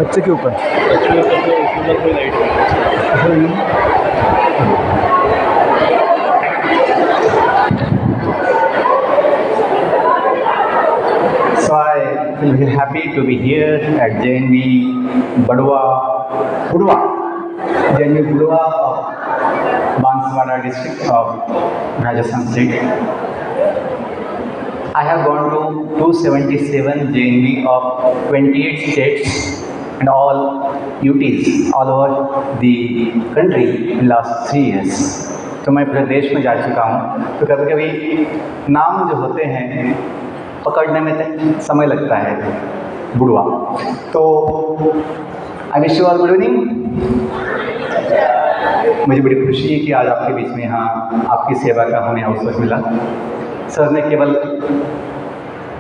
बच्चे के ऊपर बच्चों के ऊपर तो कूलर कोई लाइट नहीं है। So I feel very happy to be here at JNV Budwa, JNV Budwa of Banswara district of Rajasthan state. I have gone to 277 JNV of 28 states and all UTs all over the country in last 3 years. तो मैं पूरे देश में जा चुका हूँ। तो कभी कभी नाम जो होते हैं पकड़ने में समय लगता है। बुढ़वा तो I wish you all good evening. मुझे बड़ी खुशी है कि आज आपके बीच में यहाँ आपकी सेवा का हमें अवसर मिला। सर ने केवल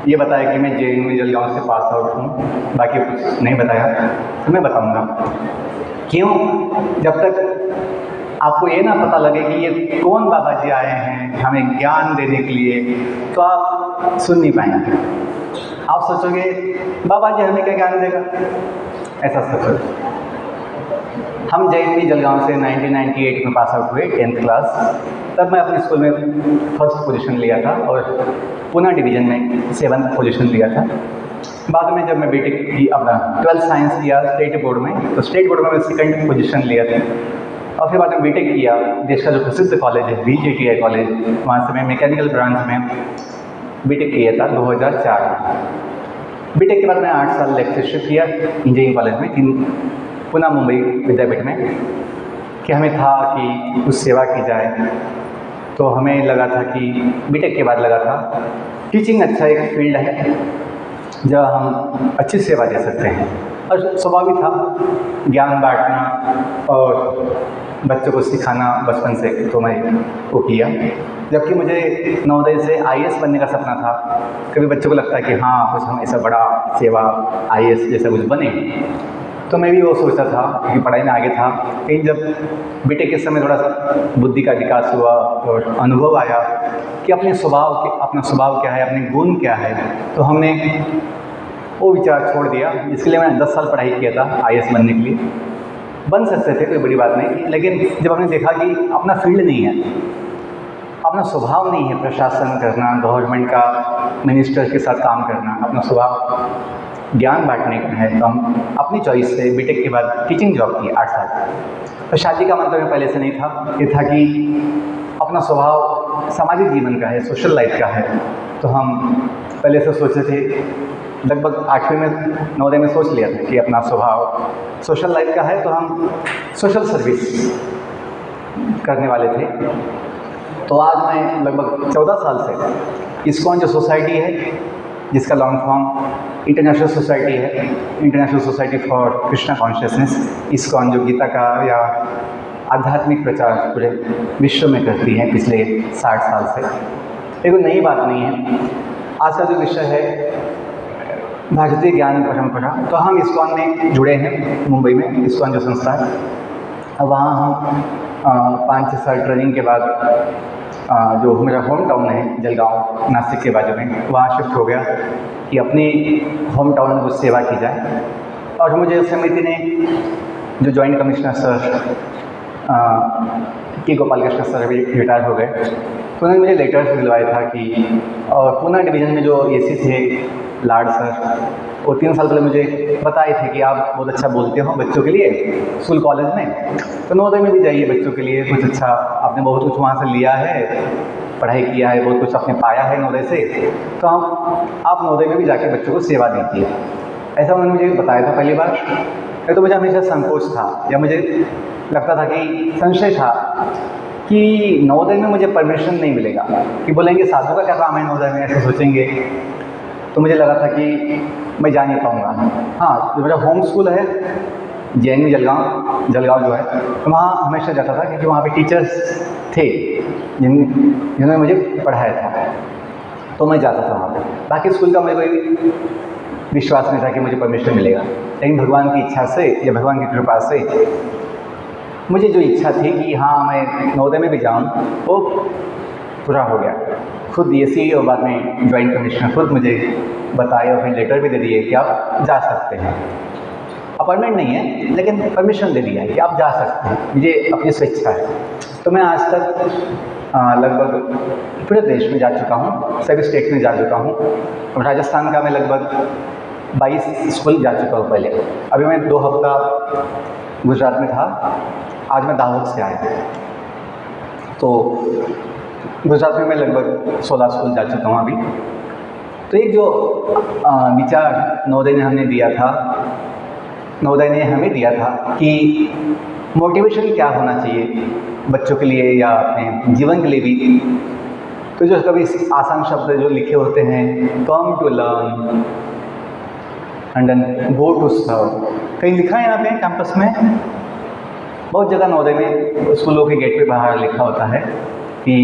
ये बताया कि मैं JNV जलगांव से पास आउट हूँ, बाकी कुछ नहीं बताया। तो मैं बताऊँगा क्यों। जब तक आपको ये ना पता लगे कि ये कौन बाबा जी आए हैं हमें ज्ञान देने के लिए, तो आप सुन नहीं पाएंगे। आप सोचोगे बाबा जी हमें क्या ज्ञान देगा, ऐसा सोचो। हम JNV जलगांव से 1998 में पास आउट हुए 10th क्लास। तब मैं अपने स्कूल में फर्स्ट पोजीशन लिया था और पुणे डिवीज़न में 7th पोजीशन लिया था। बाद में जब मैं बीटेक की अपना 12th साइंस किया स्टेट बोर्ड में, तो स्टेट बोर्ड में मैं 2nd पोजीशन लिया था। और फिर बाद में बीटेक किया, देश का जो प्रसिद्ध कॉलेज है VJTI कॉलेज, वहाँ से मैं मैकेनिकल ब्रांच में बीटेक किया था 2004 में। बीटेक के बाद मैं 8 साल लेक्चरशिप किया इंजीनियरिंग कॉलेज में पुणे मुंबई विद्यापीठ में, कि हमें था कि कुछ सेवा की जाए। तो हमें लगा था कि बीटेक के बाद लगा था टीचिंग अच्छा एक फील्ड है जहाँ हम अच्छी सेवा दे सकते हैं। और स्वभाव भी था ज्ञान बांटना और बच्चों को सिखाना बचपन से, तो मैं वो किया। जबकि मुझे नवोदय से IAS बनने का सपना था। कभी बच्चों को लगता है कि हाँ कुछ हम ऐसा बड़ा सेवा IAS जैसा कुछ बने, तो मैं भी वो सोचता था क्योंकि पढ़ाई में आगे था। लेकिन जब बीटेक के समय थोड़ा सा बुद्धि का विकास हुआ और अनुभव आया कि अपना स्वभाव क्या है, अपने गुण क्या है, तो हमने वो विचार छोड़ दिया, जिसके लिए मैंने 10 साल पढ़ाई किया था IAS बनने के लिए। बन सकते थे, कोई बड़ी बात नहीं थी, लेकिन जब हमने देखा कि अपना फील्ड नहीं है, अपना स्वभाव नहीं है प्रशासन करना, गवर्नमेंट का मिनिस्टर के साथ काम करना, अपना स्वभाव ज्ञान बांटने का है, तो हम अपनी चॉइस से बीटेक के बाद टीचिंग जॉब की 8 साल। तो शादी का मतलब में पहले से नहीं था, ये था कि अपना स्वभाव सामाजिक जीवन का है, सोशल लाइफ का है। तो हम पहले से सोचे थे, लगभग 8वीं में नवोदय में सोच लिया था कि अपना स्वभाव सोशल लाइफ का है, तो हम सोशल सर्विस करने वाले थे। तो आज मैं लगभग 14 साल से ISKCON जो सोसाइटी है, जिसका लॉन्ग फॉर्म इंटरनेशनल सोसाइटी है, international society for Krishna consciousness, ISKCON जो गीता का या आध्यात्मिक प्रचार पूरे विश्व में करती है पिछले 60 साल से। ये कोई नई बात नहीं है। आज का जो विषय है भारतीय ज्ञान परंपरा, तो हम ISKCON में जुड़े हैं मुंबई में। ISKCON जो संस्था है, वहाँ हम 5-6 साल ट्रेनिंग के बाद जो मेरा होम टाउन है जलगांव नासिक के बाजू में, वहाँ शिफ्ट हो गया कि अपने होम टाउन में कुछ सेवा की जाए। और मुझे समिति ने, जो जॉइंट कमिश्नर सर के गोपाल कृष्ण सर अभी रिटायर हो गए, तो उन्होंने मुझे लेटर्स दिलवाया था कि, और पुणे डिवीज़न में जो AC थे लाड सर, वो 3 साल पहले मुझे बताए थे कि आप बहुत अच्छा बोलते हो बच्चों के लिए स्कूल कॉलेज में, तो नवोदय में भी जाइए बच्चों के लिए कुछ अच्छा, आपने बहुत कुछ वहाँ से लिया है, पढ़ाई किया है, बहुत कुछ आपने पाया है नवोदय से, तो आप नवोदय में भी जाके बच्चों को सेवा दीजिए। ऐसा उन्होंने मुझे बताया था पहली बार। नहीं तो मुझे हमेशा संकोच था, या मुझे लगता था कि संशय था कि नवोदय में मुझे परमिशन नहीं मिलेगा, कि बोलेंगे साधु का क्या काम है नवोदय में, ऐसे सोचेंगे। तो मुझे लगा था कि मैं जा नहीं पाऊँगा। हाँ, जो मेरा होम स्कूल है JNV जलगांव जो है, तो वहाँ हमेशा जाता था क्योंकि वहाँ पे टीचर्स थे जिन्होंने मुझे पढ़ाया था, तो मैं जाता था वहाँ पे। बाकी स्कूल का मुझे कोई विश्वास नहीं था कि मुझे परमिशन मिलेगा, लेकिन भगवान की इच्छा से या भगवान की कृपा से मुझे जो इच्छा थी कि हाँ मैं नवोदय में भी जाऊँ, वो पूरा हो गया। खुद AC और बाद में जॉइंट कमिश्नर खुद मुझे बताए और फिर लेटर भी दे दिए कि आप जा सकते हैं। अपॉइंटमेंट नहीं है, लेकिन परमिशन दे दिया है कि आप जा सकते हैं, ये अपनी स्वेच्छा है। तो मैं आज तक लगभग पूरे देश में जा चुका हूँ, सभी स्टेट में जा चुका हूँ। राजस्थान का मैं लगभग 22 स्कूल जा चुका हूँ पहले। अभी मैं 2 हफ्ता गुजरात में था, आज मैं दाहोद से आया। तो गुजरात में मैं लगभग 16 स्कूल जा चुका हूँ अभी। तो एक जो विचार नवोदय ने हमें दिया था, नवोदय ने हमें दिया था कि मोटिवेशन क्या होना चाहिए बच्चों के लिए या अपने जीवन के लिए भी। तो जो कभी आसान शब्द जो लिखे होते हैं, come to learn and then go to serve, कहीं लिखा है यहाँ पे कैंपस में, बहुत जगह नवोदय में स्कूलों के गेट पे बाहर लिखा होता है कि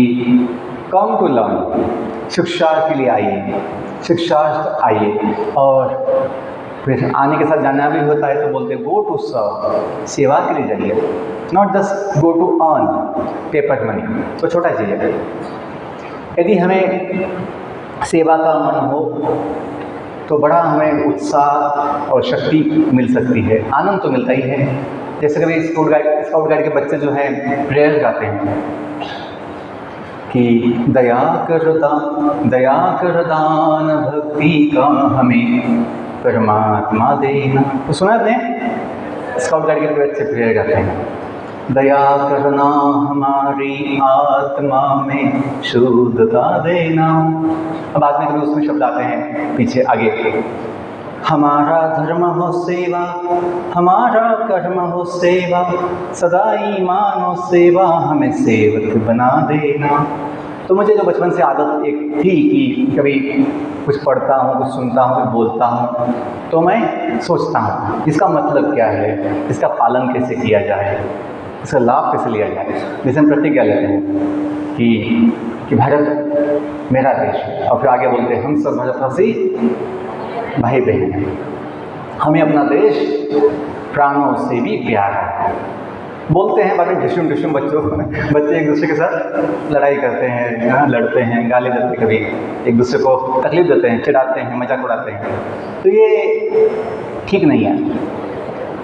कम टू लर्न, शिक्षा के लिए आइए, शिक्षार्थ आइए। और फिर आने के साथ जाना भी होता है तो बोलते गो टू सर्व, सेवा के लिए जाइए, not just go to earn paper money. तो छोटा चीज़ है। यदि हमें सेवा का मन हो तो बड़ा हमें उत्साह और शक्ति मिल सकती है, आनंद तो मिलता ही है। जैसे कभी स्काउट गाइड के बच्चे जो हैं प्रेयर गाते हैं कि दया कर दान भक्ति का हमें परमात्मा देना। तो सुना आपने, स्काउट गाइड के बच्चे प्रेयर गाते हैं, दया करना हमारी आत्मा में शुद्धता देना। अब बाद में कभी उसमें शब्द आते हैं पीछे आगे, हमारा धर्म हो सेवा, हमारा कर्म हो सेवा, सदा ईमान हो सेवा, हमें सेवक बना देना। तो मुझे जो बचपन से आदत एक थी कि कभी कुछ पढ़ता हूँ, कुछ सुनता हूँ, कुछ बोलता हूँ, तो मैं सोचता हूँ इसका मतलब क्या है, इसका पालन कैसे किया जाए, इसका लाभ कैसे लिया जाए। जैसे हम प्रतिज्ञा लेते हैं कि भारत मेरा देश है, और फिर आगे बोलते हैं हम सब भारतवासी भाई बहन हैं, हमें अपना देश प्राणों से भी प्यारा है। बोलते हैं बाद में ढिशुम बच्चे एक दूसरे के साथ लड़ाई करते हैं, लड़ते हैं, गाली देते हैं, कभी एक दूसरे को तकलीफ देते हैं, चिढ़ाते हैं, मजाक उड़ाते हैं। तो ये ठीक नहीं है।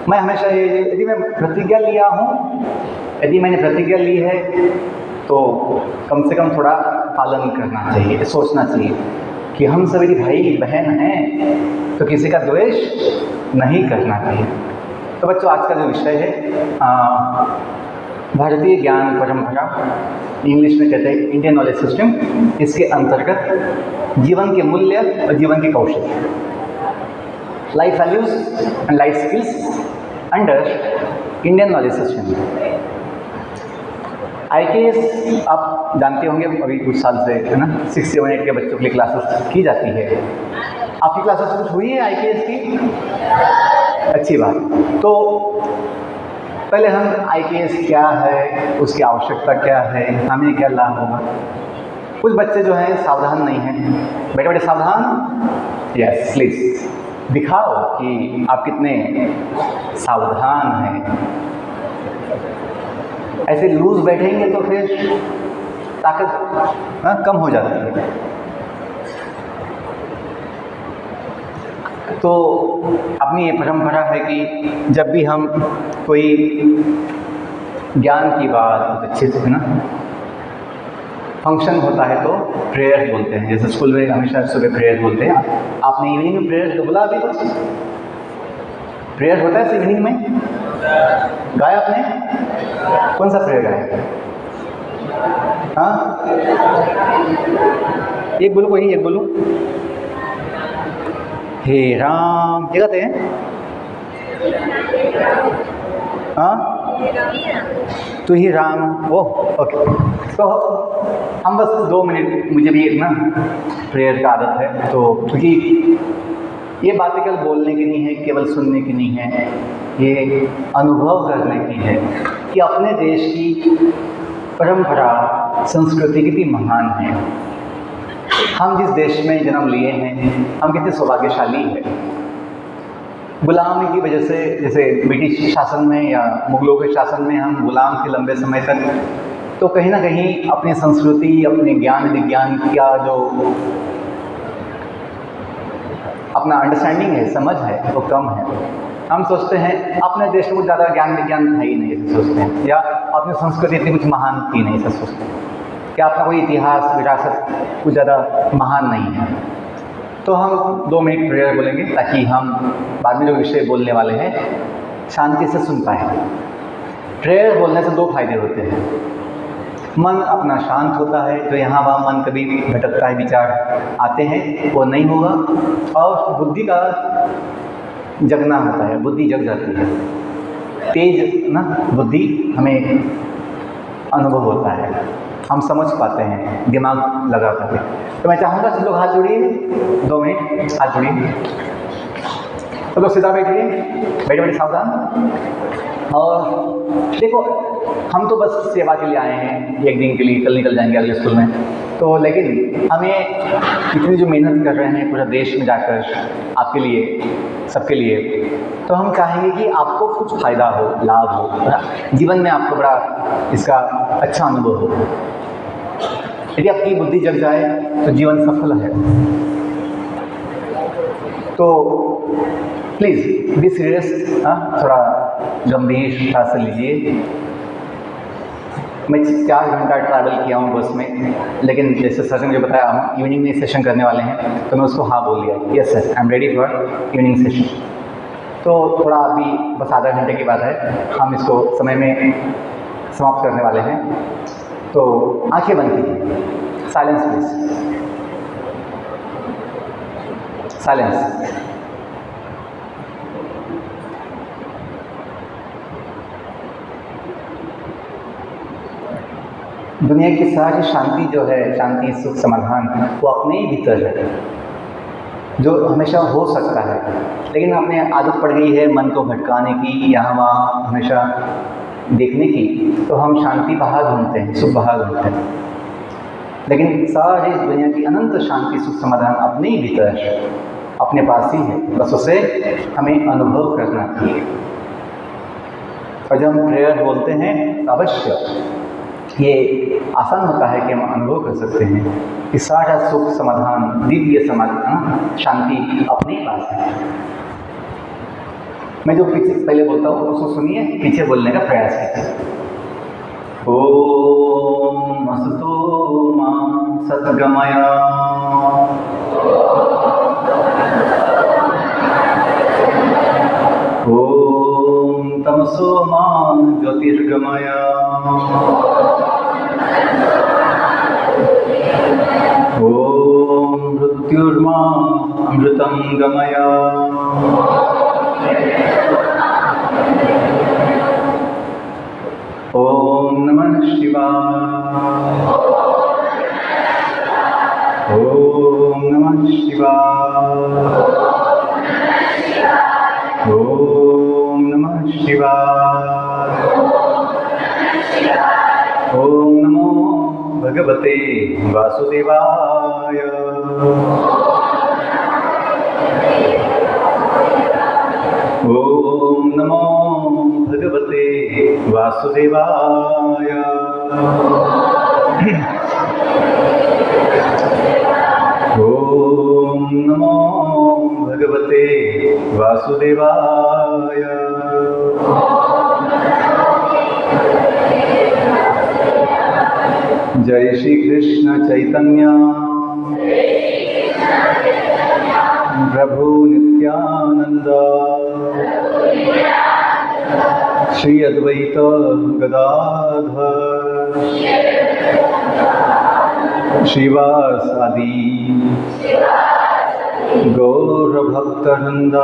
मैं हमेशा यदि मैं प्रतिज्ञा लिया हूँ, यदि मैंने प्रतिज्ञा ली है तो कम से कम थोड़ा पालन करना चाहिए, सोचना चाहिए कि हम सभी भाई बहन हैं, तो किसी का द्वेष नहीं करना चाहिए। तो बच्चों, आज का जो विषय है भारतीय ज्ञान परंपरा, इंग्लिश में कहते हैं इंडियन नॉलेज सिस्टम। इसके अंतर्गत जीवन के मूल्य और जीवन के कौशल, life values and life skills under Indian knowledge system. IKS आप जानते होंगे, अभी कुछ साल से है ना 6, 7, 8 के बच्चों के लिए क्लासेस की जाती है। आपकी क्लासेस कुछ हुई है IKS की? अच्छी बात। तो पहले हम IKS क्या है, उसकी आवश्यकता क्या है, हमें क्या लाभ होगा। कुछ बच्चे जो हैं सावधान नहीं हैं। बेटे बेटे सावधान, यस प्लीज़ दिखाओ कि आप कितने सावधान हैं। ऐसे लूज बैठेंगे तो फिर ताकत कम हो जाती है। तो अपनी ये परंपरा है कि जब भी हम कोई ज्ञान की बात अच्छे से ना फंक्शन होता है तो प्रेयर बोलते हैं। जैसे स्कूल में हमेशा सुबह प्रेयर बोलते हैं। आपने इवनिंग में प्रेयर तो बोला, अभी कुछ प्रेयर होता है इवनिंग में, गाया आपने? कौन सा प्रेयर गाया? हाँ, एक बोलो, कोई एक बोलो। हे राम, ये कहते हैं? हाँ, तू ही राम। Oh okay. तो हम बस 2 मिनट, मुझे भी एक ना प्रेयर का आदत है, तो क्योंकि ये बातें केवल बोलने की नहीं है, केवल सुनने की नहीं है, ये अनुभव करने की है कि अपने देश की परंपरा संस्कृति कितनी महान है। हम जिस देश में जन्म लिए हैं, हम कितने सौभाग्यशाली हैं। गुलामी की वजह से, जैसे ब्रिटिश शासन में या मुगलों के शासन में हम गुलाम थे लंबे समय तक, तो कहीं ना कहीं अपनी संस्कृति, अपने ज्ञान विज्ञान का जो अपना अंडरस्टैंडिंग है, समझ है, वो कम है। हम सोचते हैं अपने देश में कुछ ज़्यादा ज्ञान विज्ञान है ही नहीं, ऐसे सोचते हैं, या अपनी संस्कृति इतनी कुछ महान थी नहीं, ऐसा सोचते हैं कि अपना कोई इतिहास विरासत कुछ ज़्यादा महान नहीं है। तो हम 2 मिनट प्रेयर बोलेंगे ताकि हम बाद में जो विषय बोलने वाले हैं शांति से सुन पाए। प्रेयर बोलने से 2 फायदे होते हैं। मन अपना शांत होता है, तो यहाँ वहाँ मन कभी भटकता है, विचार आते हैं, वो नहीं होगा, और बुद्धि का जगना होता है, बुद्धि जग जाती है, तेज ना बुद्धि हमें अनुभव होता है, हम समझ पाते हैं, दिमाग लगा पाते हैं। तो मैं चाहूँगा सब लोग हाथ जोड़िए, 2 मिनट हाथ जोड़िए, सब लोग सीधा बैठिए, बैठे बैठे सावधान। और देखो, हम तो बस सेवा के लिए आए हैं, 1 दिन के लिए, कल निकल जाएंगे अगले स्कूल में, तो लेकिन हमें इतनी जो मेहनत कर रहे हैं पूरा देश में जाकर आपके लिए, सबके लिए, तो हम चाहेंगे कि आपको कुछ फ़ायदा हो, लाभ हो, जीवन में आपको बड़ा इसका अच्छा अनुभव हो। यदि आपकी बुद्धि जग जाए तो जीवन सफल है। तो प्लीज़ बी सीरियस, थोड़ा गंभीरता से लीजिए। मैं 4 घंटा ट्रैवल किया हूँ बस में, लेकिन जैसे सर ने मुझे बताया हम इवनिंग में सेशन करने वाले हैं, तो मैं उसको हाँ बोल दिया, yes sir I am ready for evening session. तो थोड़ा अभी बस आधा घंटे की बात है, हम इसको समय में समाप्त करने वाले हैं। तो आंखें बंद कीजिए, साइलेंस प्लीज, साइलेंस। दुनिया की सारी शांति जो है, शांति सुख समाधान, वो अपने ही भीतर है, जो हमेशा हो सकता है, लेकिन अपने आदत पड़ गई है मन को भटकाने की, यहाँ वहाँ हमेशा देखने की, तो हम शांति बाहर ढूंढते हैं, सुख बाहर ढूंढते हैं, लेकिन सारी दुनिया की अनंत शांति सुख समाधान अपने ही भीतर है, अपने पास ही है, बस उसे हमें अनुभव करना चाहिए। और जब हम प्रेयर बोलते हैं अवश्य ये आसान होता है कि हम अनुभव कर सकते हैं कि सारा सुख समाधान, दिव्य समाधान, शांति अपने पास है। मैं जो पीछे पहले बोलता हूँ उसको सुनिए, पीछे बोलने का प्रयास कीजिए। ओम असतो मा सद्गमय, ओम तमसो मा ज्योतिर्गमय, ओम मृत्युर्मा अमृतं गमय, ओम नमः शिवाय, ओम नमः शिवाय, ओम नमः शिवाय, ओम नमो भगवते वासुदेवाय, ओम नमो भगवते वासुदेवाय, ओम नमो भगवते वासुदेवाय। जय श्री कृष्ण चैतन्य प्रभु नित्यानंद, श्री अद्वैत गदाधर श्रीवासादि गौर भक्तवृंद,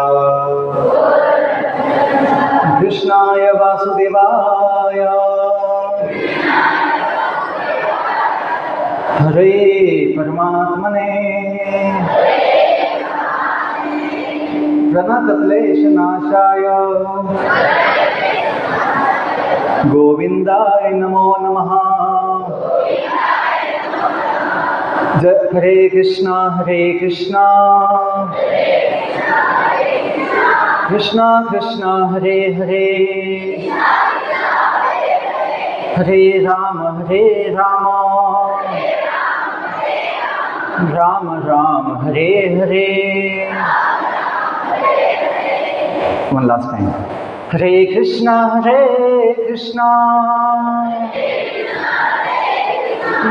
कृष्णाय वासुदेवाय हरे परमात्मने प्रणतक्लेशनाशाय गोविंदाय नमो नमः। हरे कृष्णा कृष्णा कृष्णा हरे हरे, हरे Ram Ram Ram Hare Hare, one last time. हरे कृष्णा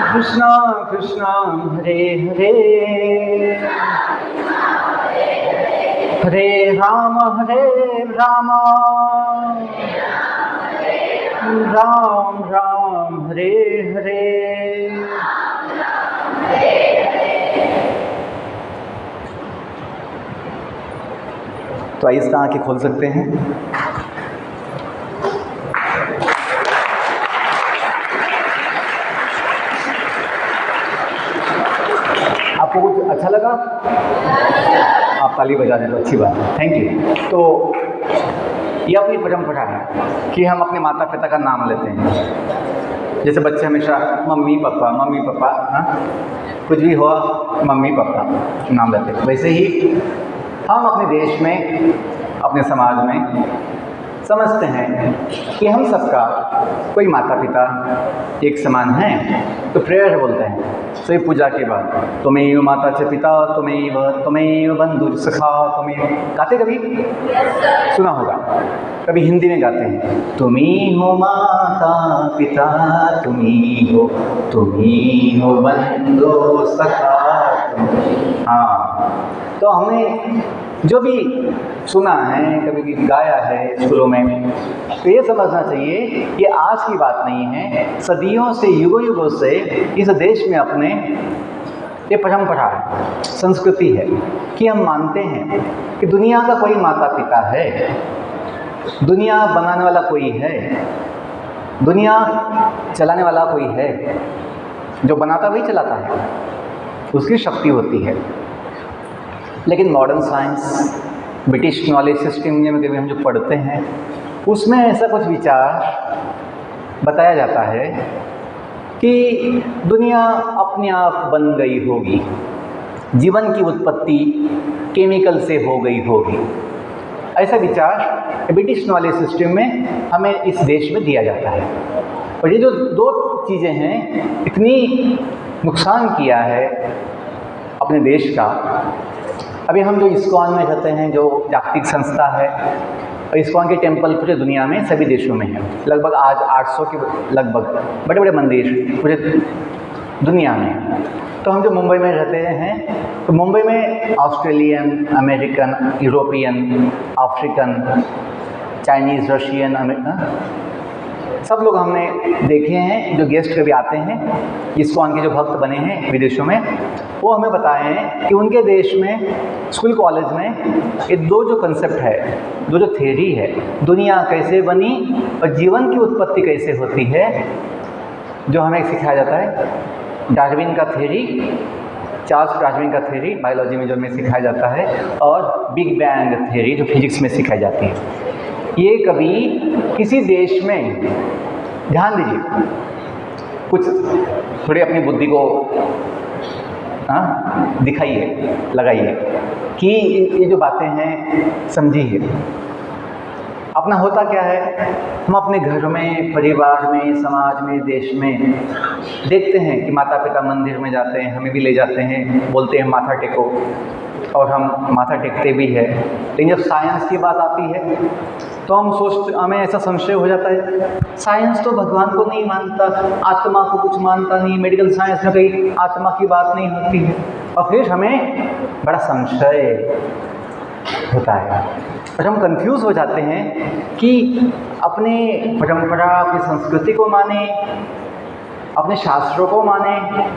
कृष्णा कृष्णा हरे हरे, हरे राम राम राम हरे हरे। तो आइए इसका आँखें खोल सकते हैं। आपको कुछ अच्छा लगा? आप ताली बजा दें तो अच्छी बात है, थैंक यू। तो ये अपनी परंपरा है कि हम अपने माता पिता का नाम लेते हैं। जैसे बच्चे हमेशा मम्मी पापा, हाँ, कुछ भी हुआ मम्मी पापा नाम लेते हैं, वैसे ही हम अपने देश में, अपने समाज में समझते हैं कि हम सबका कोई माता पिता एक समान हैं। तो प्रेयर बोलते हैं सभी पूजा के बाद, त्वमेव माता च पिता त्वमेव बंधु सखा त्वमेव। गाते कभी सुना होगा, कभी हिंदी में गाते हैं, तुम्ही हो माता पिता तुम्ही हो बंधु सखा। हाँ, तो हमने जो भी सुना है, कभी भी गाया है स्कूलों में, तो ये समझना चाहिए कि आज की बात नहीं है, सदियों से युगों से इस देश में अपने ये परंपरा है, संस्कृति है कि हम मानते हैं कि दुनिया का कोई माता पिता है, दुनिया बनाने वाला कोई है, दुनिया चलाने वाला कोई है। जो बनाता वही चलाता है, उसकी शक्ति होती है। लेकिन modern science, British knowledge system में कभी हम जो पढ़ते हैं, उसमें ऐसा कुछ विचार बताया जाता है कि दुनिया अपने आप बन गई होगी, जीवन की उत्पत्ति केमिकल से हो गई होगी। ऐसा विचार ब्रिटिश नॉलेज सिस्टम में हमें इस देश में दिया जाता है। और ये जो दो चीज़ें हैं, इतनी नुकसान किया है अपने देश का। अभी हम जो इस्कॉन में रहते हैं, जो जागतिक संस्था है, और इस्कॉन के टेम्पल पूरे दुनिया में सभी देशों में है। लगभग आज 800 के लगभग बड़े बड़े मंदिर पूरे दुनिया में। तो हम जो मुंबई में रहते हैं, तो मुंबई में Australian, American, European, African, Chinese, Russian, सब लोग हमने देखे हैं। जो गेस्ट कभी आते हैं, इस्कॉन के जो भक्त बने हैं विदेशों में, वो हमें बताए हैं कि उनके देश में स्कूल कॉलेज में ये दो जो कंसेप्ट है, दो जो थ्योरी है, दुनिया कैसे बनी और जीवन की उत्पत्ति कैसे होती है, जो हमें सिखाया जाता है। डार्विन का थ्योरी, चार्ल्स डार्विन का थ्योरी बायोलॉजी में जो हमें सिखाया जाता है, और बिग बैंग थ्योरी जो फिजिक्स में सिखाई जाती है। ये कभी किसी देश में, ध्यान दीजिए, कुछ थोड़ी अपनी बुद्धि को दिखाइए, लगाइए कि ये जो बातें हैं समझिए। अपना होता क्या है, हम अपने घर में, परिवार में, समाज में, देश में देखते हैं कि माता पिता मंदिर में जाते हैं, हमें भी ले जाते हैं, बोलते हैं माथा टेको, और हम माथा टेकते भी है। लेकिन जब साइंस की बात आती है तो हमें ऐसा संशय हो जाता है, साइंस तो भगवान को नहीं मानता, आत्मा को कुछ मानता नहीं, मेडिकल साइंस में कहीं आत्मा की बात नहीं होती है, और फिर हमें बड़ा संशय होता है। और हम कंफ्यूज हो जाते हैं कि अपने परंपरा, अपनी संस्कृति को माने, अपने शास्त्रों को माने,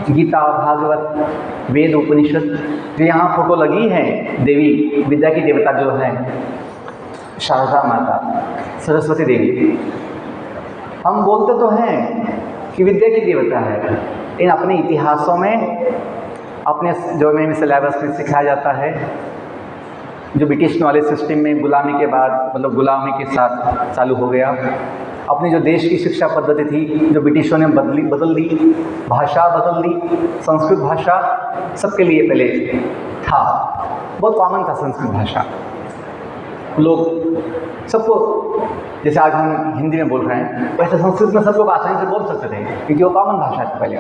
गीता, भागवत, वेद, उपनिषद। जो यहाँ फोटो लगी है देवी, विद्या की देवता जो है शारदा माता, सरस्वती देवी, हम बोलते तो हैं कि विद्या की देवता है, लेकिन अपने इतिहासों में, अपने जो में सिलेबस में सिखाया जाता है, जो ब्रिटिश नॉलेज सिस्टम में गुलामी के बाद, मतलब गुलामी के साथ चालू हो गया, अपनी जो देश की शिक्षा पद्धति थी जो ब्रिटिशों ने बदल दी, भाषा बदल दी, संस्कृत भाषा सबके लिए पहले था, बहुत कॉमन था संस्कृत भाषा। लोग सबको, जैसे आज हम हिंदी में बोल रहे हैं, वैसे संस्कृत में सब लोग आसानी से बोल सकते थे, क्योंकि वो कॉमन भाषा थी पहले।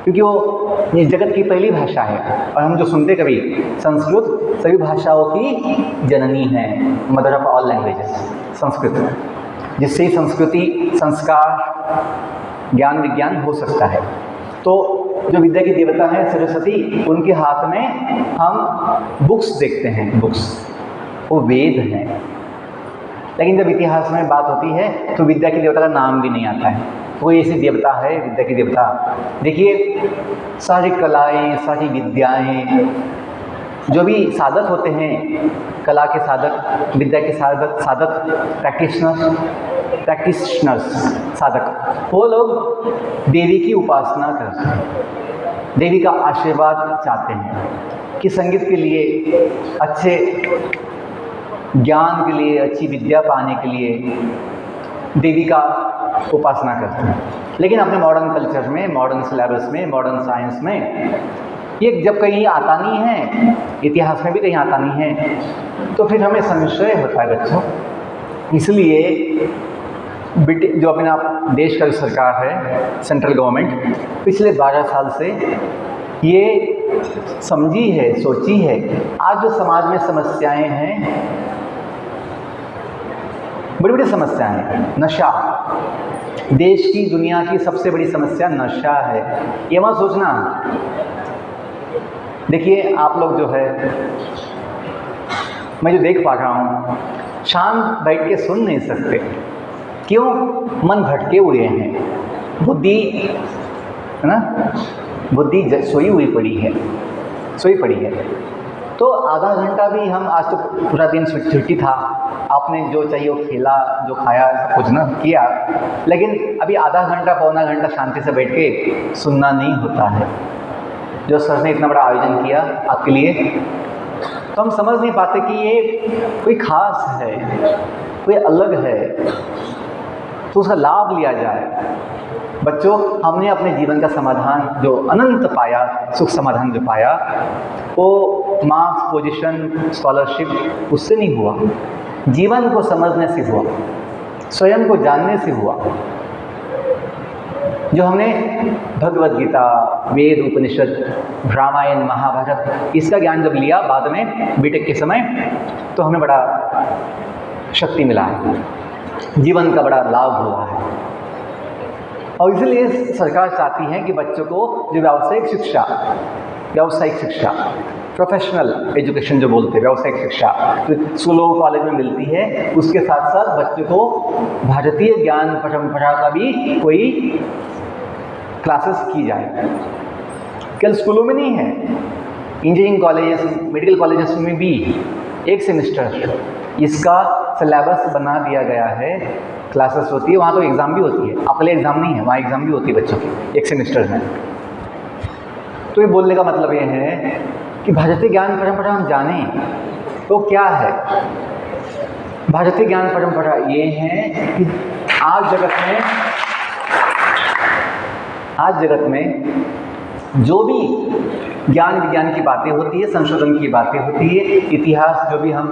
क्योंकि वो इस जगत की पहली भाषा है। और हम जो सुनते कभी, संस्कृत सभी भाषाओं की जननी है, mother of all languages, Sanskrit, जिससे ही संस्कृति, संस्कार, ज्ञान विज्ञान हो सकता है। तो जो विद्या की देवता है सरस्वती, उनके हाथ में हम बुक्स देखते हैं, बुक्स, वो वेद हैं। लेकिन जब इतिहास में बात होती है तो विद्या की देवता का नाम भी नहीं आता है। कोई ऐसी देवता है विद्या की देवता? देखिए, सारी कलाएं, सारी विद्याएं, जो भी साधक होते हैं, कला के साधक, विद्या के साधक, प्रैक्टिशनर्स, साधक, वो लोग देवी की उपासना करते हैं, देवी का आशीर्वाद चाहते हैं कि संगीत के लिए, अच्छे ज्ञान के लिए, अच्छी विद्या पाने के लिए देवी का उपासना करते हैं। लेकिन अपने मॉडर्न कल्चर में, मॉडर्न सिलेबस में, मॉडर्न साइंस में ये जब कहीं आता नहीं है, इतिहास में भी कहीं आता नहीं है, तो फिर हमें संशय होता है बच्चों। इसलिए जो अपने आप देश का जो सरकार है, सेंट्रल गवर्नमेंट, पिछले 12 साल से ये समझी है, सोची है, आज जो समाज में समस्याएं हैं, बड़ी बड़ी समस्याएं हैं। नशा, देश की, दुनिया की सबसे बड़ी समस्या नशा है, ये मत सोचना। देखिए, आप लोग जो है, मैं जो देख पा रहा हूँ, शांत बैठ के सुन नहीं सकते। क्यों? मन भटके हुए हैं, बुद्धि है ना, बुद्धि सोई हुई पड़ी है, सोई पड़ी है। तो आधा घंटा भी हम, आज तो पूरा दिन छुट्टी था, आपने जो चाहिए वो खेला, जो खाया, सब कुछ ना किया, लेकिन अभी आधा घंटा, पौना घंटा शांति से बैठ के सुनना नहीं होता है। जो सर ने इतना बड़ा आयोजन किया आपके लिए, तो हम समझ नहीं पाते कि ये कोई खास है, कोई अलग है, तो उसका लाभ लिया जाए। बच्चों, हमने अपने जीवन का समाधान जो अनंत पाया, सुख समाधान जो पाया, वो मार्क्स, पोजीशन, स्कॉलरशिप, उससे नहीं हुआ। जीवन को समझने से हुआ, स्वयं को जानने से हुआ। जो हमने भगवद गीता, वेद, उपनिषद, रामायण, महाभारत, इसका ज्ञान जब लिया बाद में बीटेक के समय, तो हमें बड़ा शक्ति मिला है, जीवन का बड़ा लाभ हुआ है। और इसलिए सरकार चाहती है कि बच्चों को जो व्यावसायिक शिक्षा, प्रोफेशनल एजुकेशन जो बोलते हैं, व्यावसायिक शिक्षा तो स्कूलों कॉलेज में मिलती है, उसके साथ साथ बच्चों को भारतीय ज्ञान परंपरा का भी कोई क्लासेस की जाए। केवल स्कूलों में नहीं है, इंजीनियरिंग कॉलेजेस, मेडिकल कॉलेजेस में भी एक सेमेस्टर इसका सिलेबस बना दिया गया है, क्लासेस होती है, वहाँ तो एग्ज़ाम भी होती है। अपने एग्ज़ाम नहीं है, वहाँ एग्ज़ाम भी होती है बच्चों की, एक सेमेस्टर में। तो ये बोलने का मतलब ये है कि भारतीय ज्ञान परंपरा हम जानें तो क्या है। भारतीय ज्ञान परंपरा ये है कि आज जगत में जो भी ज्ञान विज्ञान की बातें होती है, संशोधन की बातें होती है, इतिहास जो भी हम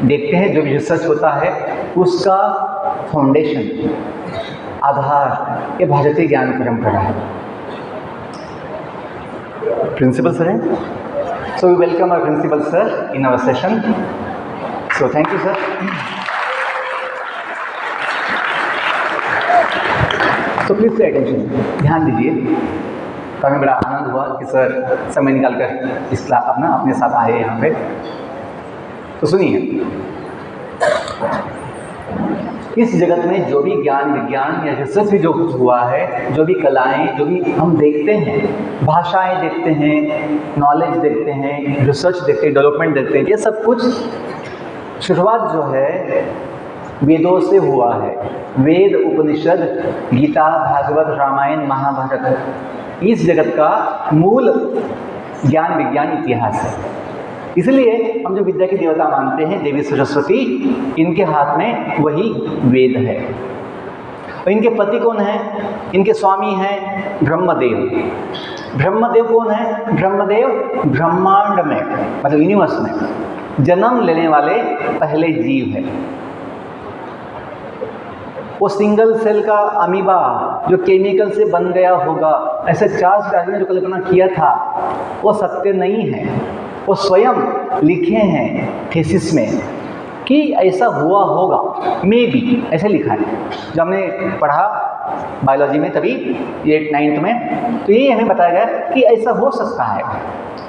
देखते हैं, जो भी रिसर्च होता है, उसका फाउंडेशन, आधार, ये भारतीय ज्ञान परंपरा है। प्रिंसिपल सर हैं, so we welcome our principal sir in our session. So thank you sir. तो प्लीज पे अटेंशन, ध्यान दीजिए। तो हमें बड़ा आनंद हुआ कि सर समय निकालकर इस क्लास अपना अपने साथ आए यहाँ पे। तो सुनिए, इस जगत में जो भी ज्ञान विज्ञान या रिसर्च भी जो कुछ हुआ है, जो भी कलाएं, जो भी हम देखते हैं, भाषाएं देखते हैं, नॉलेज देखते हैं, रिसर्च देखते हैं, डेवलपमेंट देखते हैं, ये सब कुछ शुरुआत जो है वेदों से हुआ है। वेद, उपनिषद, गीता, भागवत, रामायण, महाभारत, इस जगत का मूल ज्ञान विज्ञान इतिहास है। इसलिए हम जो विद्या की देवता मानते हैं, देवी सरस्वती, इनके हाथ में वही वेद है। और इनके पति कौन है? इनके स्वामी हैं ब्रह्मदेव। ब्रह्मदेव कौन है? ब्रह्मदेव ब्रह्मांड में, मतलब यूनिवर्स में जन्म लेने वाले पहले जीव हैं। वो सिंगल सेल का अमीबा जो केमिकल से बन गया होगा, ऐसे चार्ल्स डार्विन ने जो कल्पना किया था वो सत्य नहीं है। वो स्वयं लिखे हैं थीसिस में कि ऐसा हुआ होगा, मे बी ऐसे लिखा है। जो हमने पढ़ा बायोलॉजी में तभी 8th 9th में, तो यही हमें बताया गया कि ऐसा हो सकता है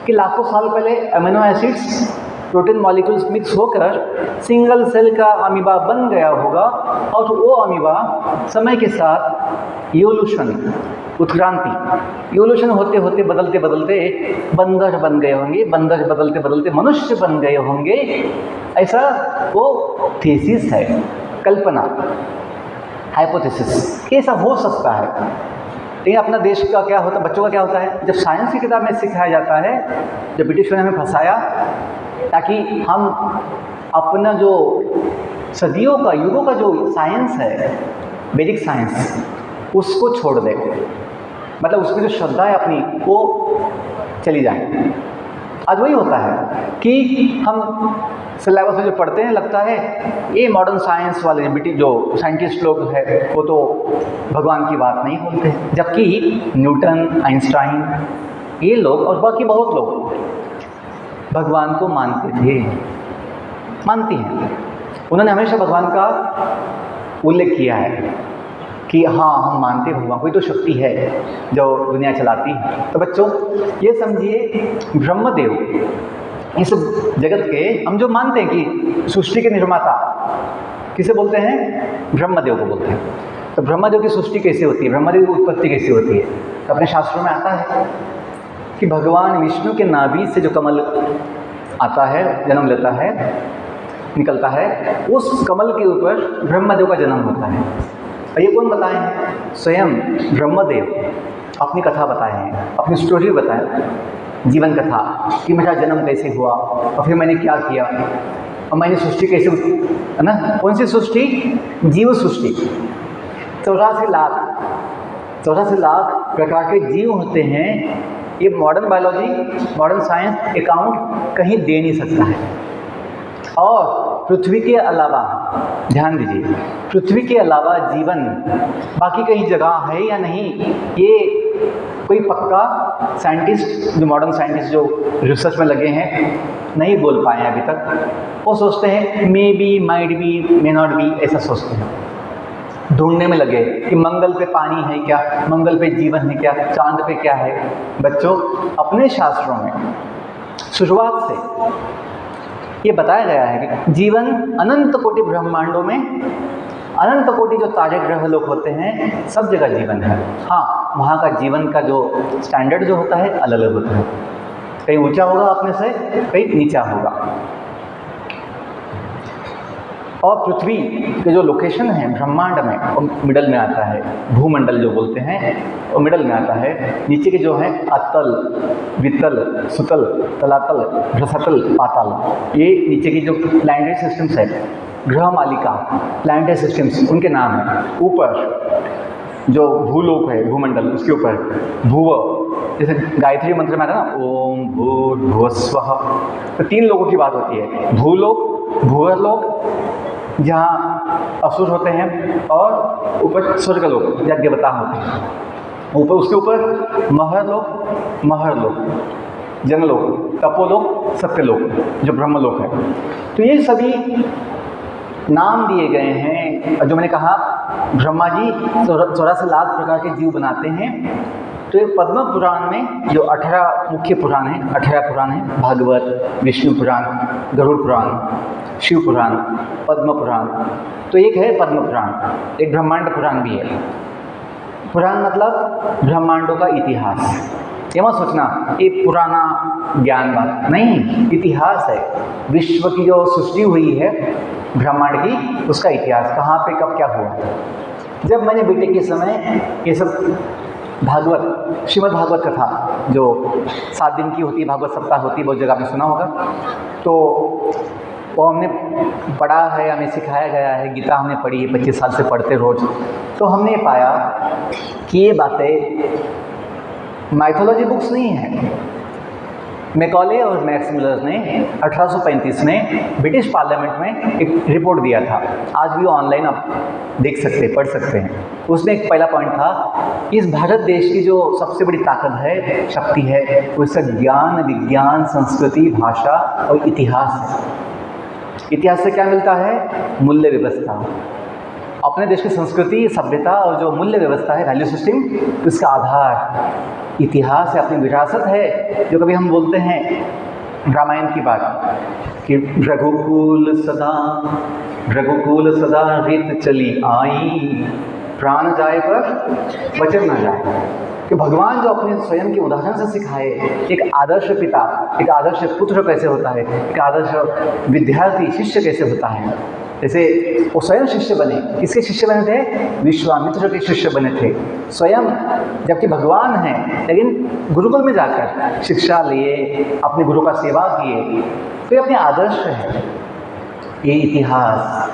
कि लाखों साल पहले amino acids protein molecules mix होकर सिंगल सेल का अमीबा बन गया होगा, और वो अमीबा समय के साथ इवोल्यूशन, उत्क्रांति, इवोल्यूशन होते होते बदलते बदलते बंदर बन गए होंगे, बंदर बदलते बदलते मनुष्य बन गए होंगे। ऐसा वो थीसिस है, कल्पना, हाइपोथेसिस, ऐसा हो सकता है। लेकिन अपना देश का क्या होता है, बच्चों का क्या होता है, जब साइंस की किताब में सिखाया जाता है, जब ब्रिटिश ने हमें फंसाया ताकि हम अपना जो सदियों का, युगों का जो साइंस है, वैदिक साइंस, उसको छोड़ दें, मतलब उसकी जो श्रद्धा है अपनी वो चली जाए। आज वही होता है कि हम सिलेबस में जो पढ़ते हैं लगता है ये मॉडर्न साइंस वाले ब्रिटिश जो साइंटिस्ट लोग हैं वो तो भगवान की बात नहीं बोलते, जबकि न्यूटन, आइंस्टाइन, ये लोग और बाकी बहुत लोग भगवान को मानते थे, मानती हैं। उन्होंने हमेशा भगवान का उल्लेख किया है कि हाँ हम मानते हैं भगवान, कोई तो शक्ति है जो दुनिया चलाती है। तो बच्चों ये समझिए ब्रह्मदेव, इस जगत के हम जो मानते हैं कि सृष्टि के निर्माता किसे बोलते हैं, ब्रह्मदेव को बोलते हैं। तो ब्रह्मदेव की सृष्टि कैसे होती है, ब्रह्मदेव की उत्पत्ति कैसे होती है, तो अपने शास्त्रों में आता है कि भगवान विष्णु के नाभि से जो कमल आता है, जन्म लेता है, निकलता है, उस कमल के ऊपर ब्रह्मदेव का जन्म होता है। और ये कौन बताए, स्वयं ब्रह्मदेव अपनी कथा बताए हैं, अपनी स्टोरी बताए, जीवन कथा कि मेरा जन्म कैसे हुआ और फिर मैंने क्या किया और मैंने सृष्टि कैसे, है ना, कौन सी सृष्टि, जीव सृष्टि। 84 लाख प्रकार के जीव होते हैं। ये modern biology, modern science account कहीं दे नहीं सकता है। और पृथ्वी के अलावा, ध्यान दीजिए, पृथ्वी के अलावा जीवन बाकी कहीं जगह है या नहीं, ये कोई पक्का साइंटिस्ट, जो मॉडर्न साइंटिस्ट जो रिसर्च में लगे हैं, नहीं बोल पाए हैं अभी तक। वो सोचते हैं may be, might be, may not be, ऐसा सोचते हैं, ढूंढने में लगे कि मंगल पे पानी है क्या, मंगल पे जीवन है क्या, चांद पे क्या है। बच्चों अपने शास्त्रों में शुरुआत से ये बताया गया है कि जीवन अनंत कोटि ब्रह्मांडों में, अनंत कोटि जो तारे ग्रह लोग होते हैं, सब जगह जीवन है। हाँ, वहाँ का जीवन का जो स्टैंडर्ड जो होता है अलग अलग होता है, कहीं ऊंचा होगा अपने से, कहीं नीचा होगा। और पृथ्वी के जो लोकेशन है ब्रह्मांड में, वो मिडल में आता है, भूमंडल जो बोलते हैं वो मिडल में आता है। नीचे के जो है अतल, वितल, सुतल, तलातल, रसतल, पाताल, ये नीचे की जो प्लैनेटरी सिस्टम्स है, ग्रह मालिका, प्लैनेटरी सिस्टम्स, उनके नाम हैं। ऊपर जो भूलोक है, भूमंडल, उसके ऊपर भूव, जैसे गायत्री मंत्र में आता है ना, ओम भूर्भुवस्वः, तो 3 लोगों की बात होती है, भूलोक, भूवर्लोक जहाँ असुर होते हैं, और ऊपर स्वर्गलोक जहाँ देवता होते हैं, ऊपर उसके ऊपर महरलोक, जनलोक, तपोलोक, सत्यलोक, जो ब्रह्मलोक है। तो ये सभी नाम दिए गए हैं। जो मैंने कहा ब्रह्मा जी 84 लाख प्रकार के जीव बनाते हैं। तो ये पद्म पुराण में जो 18 मुख्य पुराण हैं, 18 पुराण हैं, भागवत, विष्णु पुराण, गरुड़ पुराण, शिव पुराण, पद्म पुराण। तो एक है पद्म पुराण, एक ब्रह्मांड पुराण भी है। पुराण मतलब ब्रह्मांडों का इतिहास। ये मत सोचना ये पुराना ज्ञान बात नहीं, इतिहास है। विश्व की जो सृष्टि हुई है ब्रह्मांड की, उसका इतिहास, कहाँ पे कब क्या हुआ। जब मैंने बीटेक के समय ये सब भागवत, श्रीमद् भागवत कथा जो 7 दिन की होती है, भागवत सप्ताह होती है, बहुत जगह आपने सुना होगा, तो वो हमने पढ़ा है, हमें सिखाया गया है, गीता हमने पढ़ी है, 25 साल से पढ़ते रोज़। तो हमने पाया कि ये बातें माइथोलॉजी बुक्स नहीं है, मैकॉले और मैक्स मिलर ने 1835 में ब्रिटिश पार्लियामेंट में एक रिपोर्ट दिया था। आज भी ऑनलाइन आप देख सकते हैं, पढ़ सकते हैं। उसमें एक पहला पॉइंट था, इस भारत देश की जो सबसे बड़ी ताकत है, शक्ति है, वो इसका ज्ञान, विज्ञान, संस्कृति, भाषा और इतिहास है। इतिहास से क्या मिलता है? मूल्य व्यवस्था। अपने देश की संस्कृति, सभ्यता और जो मूल्य व्यवस्था है, वैल्यू सिस्टम, उसका आधार इतिहास है, अपनी विरासत है। जो कभी हम बोलते हैं रामायण की बात कि रघुकुल सदा रीत चली आई, प्राण जाए पर वचन न जाए। कि भगवान जो अपने स्वयं के उदाहरण से सिखाए, एक आदर्श पिता, एक आदर्श पुत्र कैसे होता है, एक आदर्श विद्यार्थी, शिष्य कैसे होता है। जैसे वो स्वयं शिष्य बने, किसके शिष्य बने थे? विश्वामित्र के शिष्य बने थे स्वयं, जबकि भगवान हैं, लेकिन गुरुकुल में जाकर शिक्षा लिए, अपने गुरु का सेवा किए। तो ये अपने आदर्श है, ये इतिहास।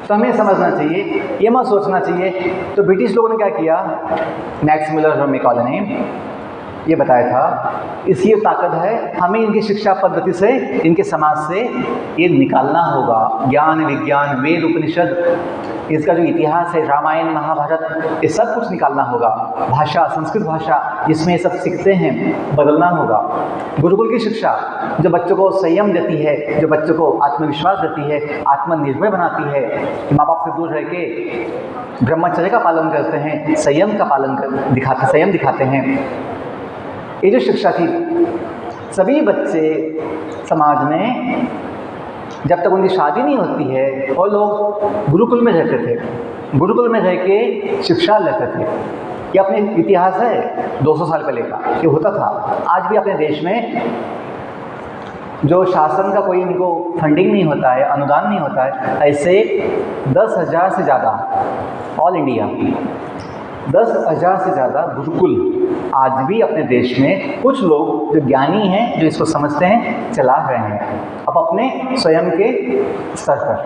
तो हमें समझना चाहिए, ये मत सोचना चाहिए। तो ब्रिटिश लोगों ने क्या किया, मैक्स मिलर और मैकॉले ने ये बताया था, इसकी ताकत है, हमें इनकी शिक्षा पद्धति से, इनके समाज से ये निकालना होगा। ज्ञान, विज्ञान, वेद, उपनिषद, इसका जो इतिहास है, रामायण, महाभारत, ये सब कुछ निकालना होगा। भाषा, संस्कृत भाषा जिसमें ये सब सीखते हैं, बदलना होगा। गुरुकुल की शिक्षा जो बच्चों को संयम देती है, जो बच्चों को आत्मविश्वास देती है, आत्मनिर्भर बनाती है, कि माँ बाप से दूर रह के ब्रह्मचर्य का पालन करते हैं, संयम का पालन संयम दिखाते हैं। ये जो शिक्षा थी, सभी बच्चे समाज में जब तक उनकी शादी नहीं होती है, वो लोग गुरुकुल में रहते थे, गुरुकुल में रह के शिक्षा लेते थे। ये अपने इतिहास है 200 साल पहले का, ये होता था। आज भी अपने देश में जो शासन का कोई इनको फंडिंग नहीं होता है, अनुदान नहीं होता है, ऐसे 10,000 से ज़्यादा ऑल इंडिया 10,000 से ज़्यादा गुरुकुल आज भी अपने देश में कुछ लोग जो ज्ञानी हैं, जो इसको समझते हैं, चला रहे हैं अब अपने स्वयं के स्तर पर।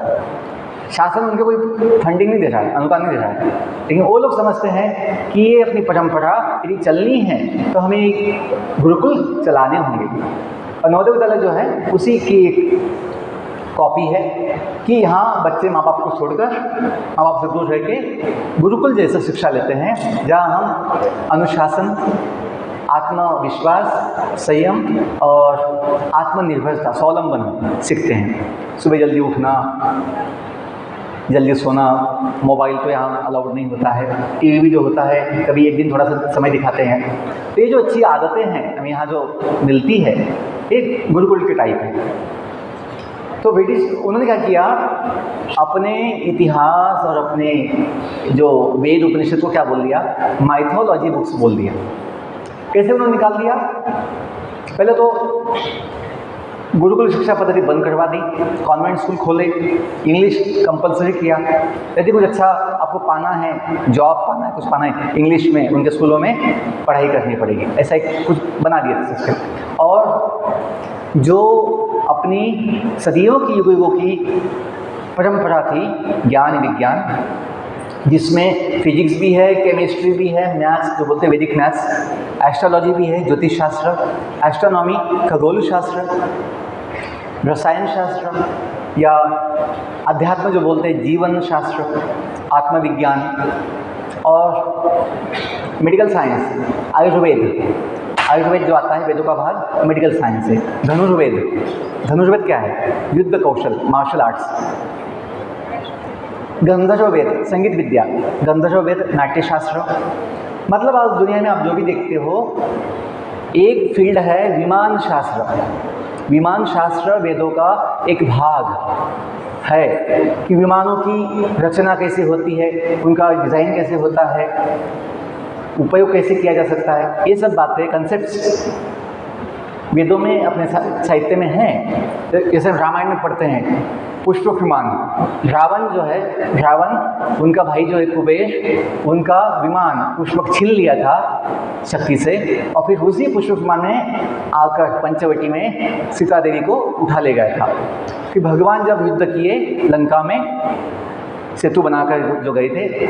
शासन उनके कोई फंडिंग नहीं दे रहा है, अनुदान नहीं दे रहा है, लेकिन वो लोग समझते हैं कि ये अपनी परंपरा यदि चलनी है तो हमें गुरुकुल चलाने होंगे। और नवोदय विद्यालय जो है उसी की एक कॉपी है कि यहाँ बच्चे माँ बाप को छोड़कर, माँ बाप से दूर रह के गुरुकुल जैसा शिक्षा लेते हैं, जहाँ हम अनुशासन, आत्मविश्वास, संयम और आत्मनिर्भरता, स्वावलंबन सीखते हैं। सुबह जल्दी उठना, जल्दी सोना, मोबाइल तो यहाँ अलाउड नहीं होता है, टीवी भी जो होता है कभी एक दिन थोड़ा सा समय दिखाते हैं। तो ये जो अच्छी आदतें हैं हमें यहाँ जो मिलती है, एक गुरुकुल के टाइप है। तो ब्रिटिश उन्होंने क्या किया, अपने इतिहास और अपने जो वेद उपनिषद को क्या बोल दिया, माइथोलॉजी बुक्स बोल दिया। कैसे उन्होंने निकाल दिया? पहले तो गुरुकुल शिक्षा पद्धति बंद करवा दी, कॉन्वेंट स्कूल खोले, इंग्लिश कंपलसरी किया। यदि कुछ अच्छा आपको पाना है, जॉब पाना है, कुछ पाना है, इंग्लिश में उनके स्कूलों में पढ़ाई करनी पड़ेगी, ऐसा एक कुछ बना दिया था सिस्टम। और जो अपनी सदियों की, युगों की परंपरा थी ज्ञान विज्ञान, जिसमें फिजिक्स भी है, केमिस्ट्री भी है, मैथ्स जो बोलते हैं वैदिक मैथ्स, एस्ट्रोलॉजी भी है, ज्योतिष शास्त्र, एस्ट्रोनॉमी, खगोल शास्त्र, रसायन शास्त्र, या अध्यात्म जो बोलते हैं जीवन शास्त्र, आत्मविज्ञान, और मेडिकल साइंस, आयुर्वेद जो आता है, वेदों का भाग, मेडिकल साइंस है। धनुर्वेद क्या है? युद्ध कौशल, मार्शल आर्ट्स। गंधर्ववेद, संगीत विद्या। गंधर्ववेद, नाट्यशास्त्र। मतलब आज दुनिया में आप जो भी देखते हो, एक फील्ड है विमान शास्त्र। विमान शास्त्र वेदों का एक भाग है कि विमानों की रचना कैसे होती है, उनका डिज़ाइन कैसे होता है, उपयोग कैसे किया जा सकता है, ये सब बातें, कंसेप्ट्स वेदों में, अपने साहित्य में हैं। जैसे रामायण में पढ़ते हैं पुष्पक विमान, रावण जो है, रावण उनका भाई जो है कुबेर, उनका विमान पुष्पक छीन लिया था शक्ति से, और फिर उसी पुष्पक विमान में आकर पंचवटी में सीता देवी को उठा ले गया था। फिर भगवान जब युद्ध किए लंका में, सेतु बनाकर जो गए थे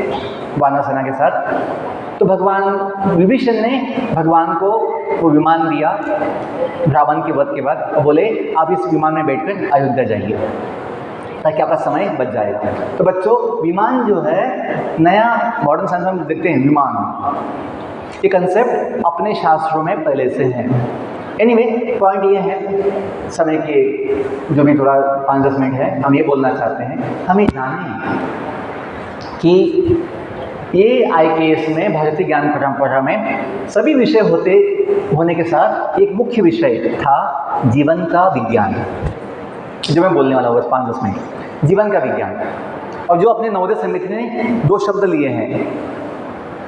वानर सेना के साथ, तो भगवान विभीषण ने भगवान को वो विमान दिया रावण के वध के बाद, और बोले आप इस विमान में बैठकर अयोध्या जाइए ताकि आपका समय बच जाएगा। तो बच्चों, विमान जो है नया मॉडर्न साइंस में देखते हैं विमान, ये कंसेप्ट अपने शास्त्रों में पहले से है। एनीवे, पॉइंट ये है, समय के जो भी थोड़ा 5-10 मिनट है, हम ये बोलना चाहते हैं, हम ये जानें कि ये IKS में भारतीय ज्ञान परंपरा में सभी विषय होने के साथ एक मुख्य विषय था जीवन का विज्ञान, जो मैं बोलने वाला हूँ बस 5-10 मिनट, जीवन का विज्ञान। और जो अपने नवोदय समिति ने 2 शब्द लिए हैं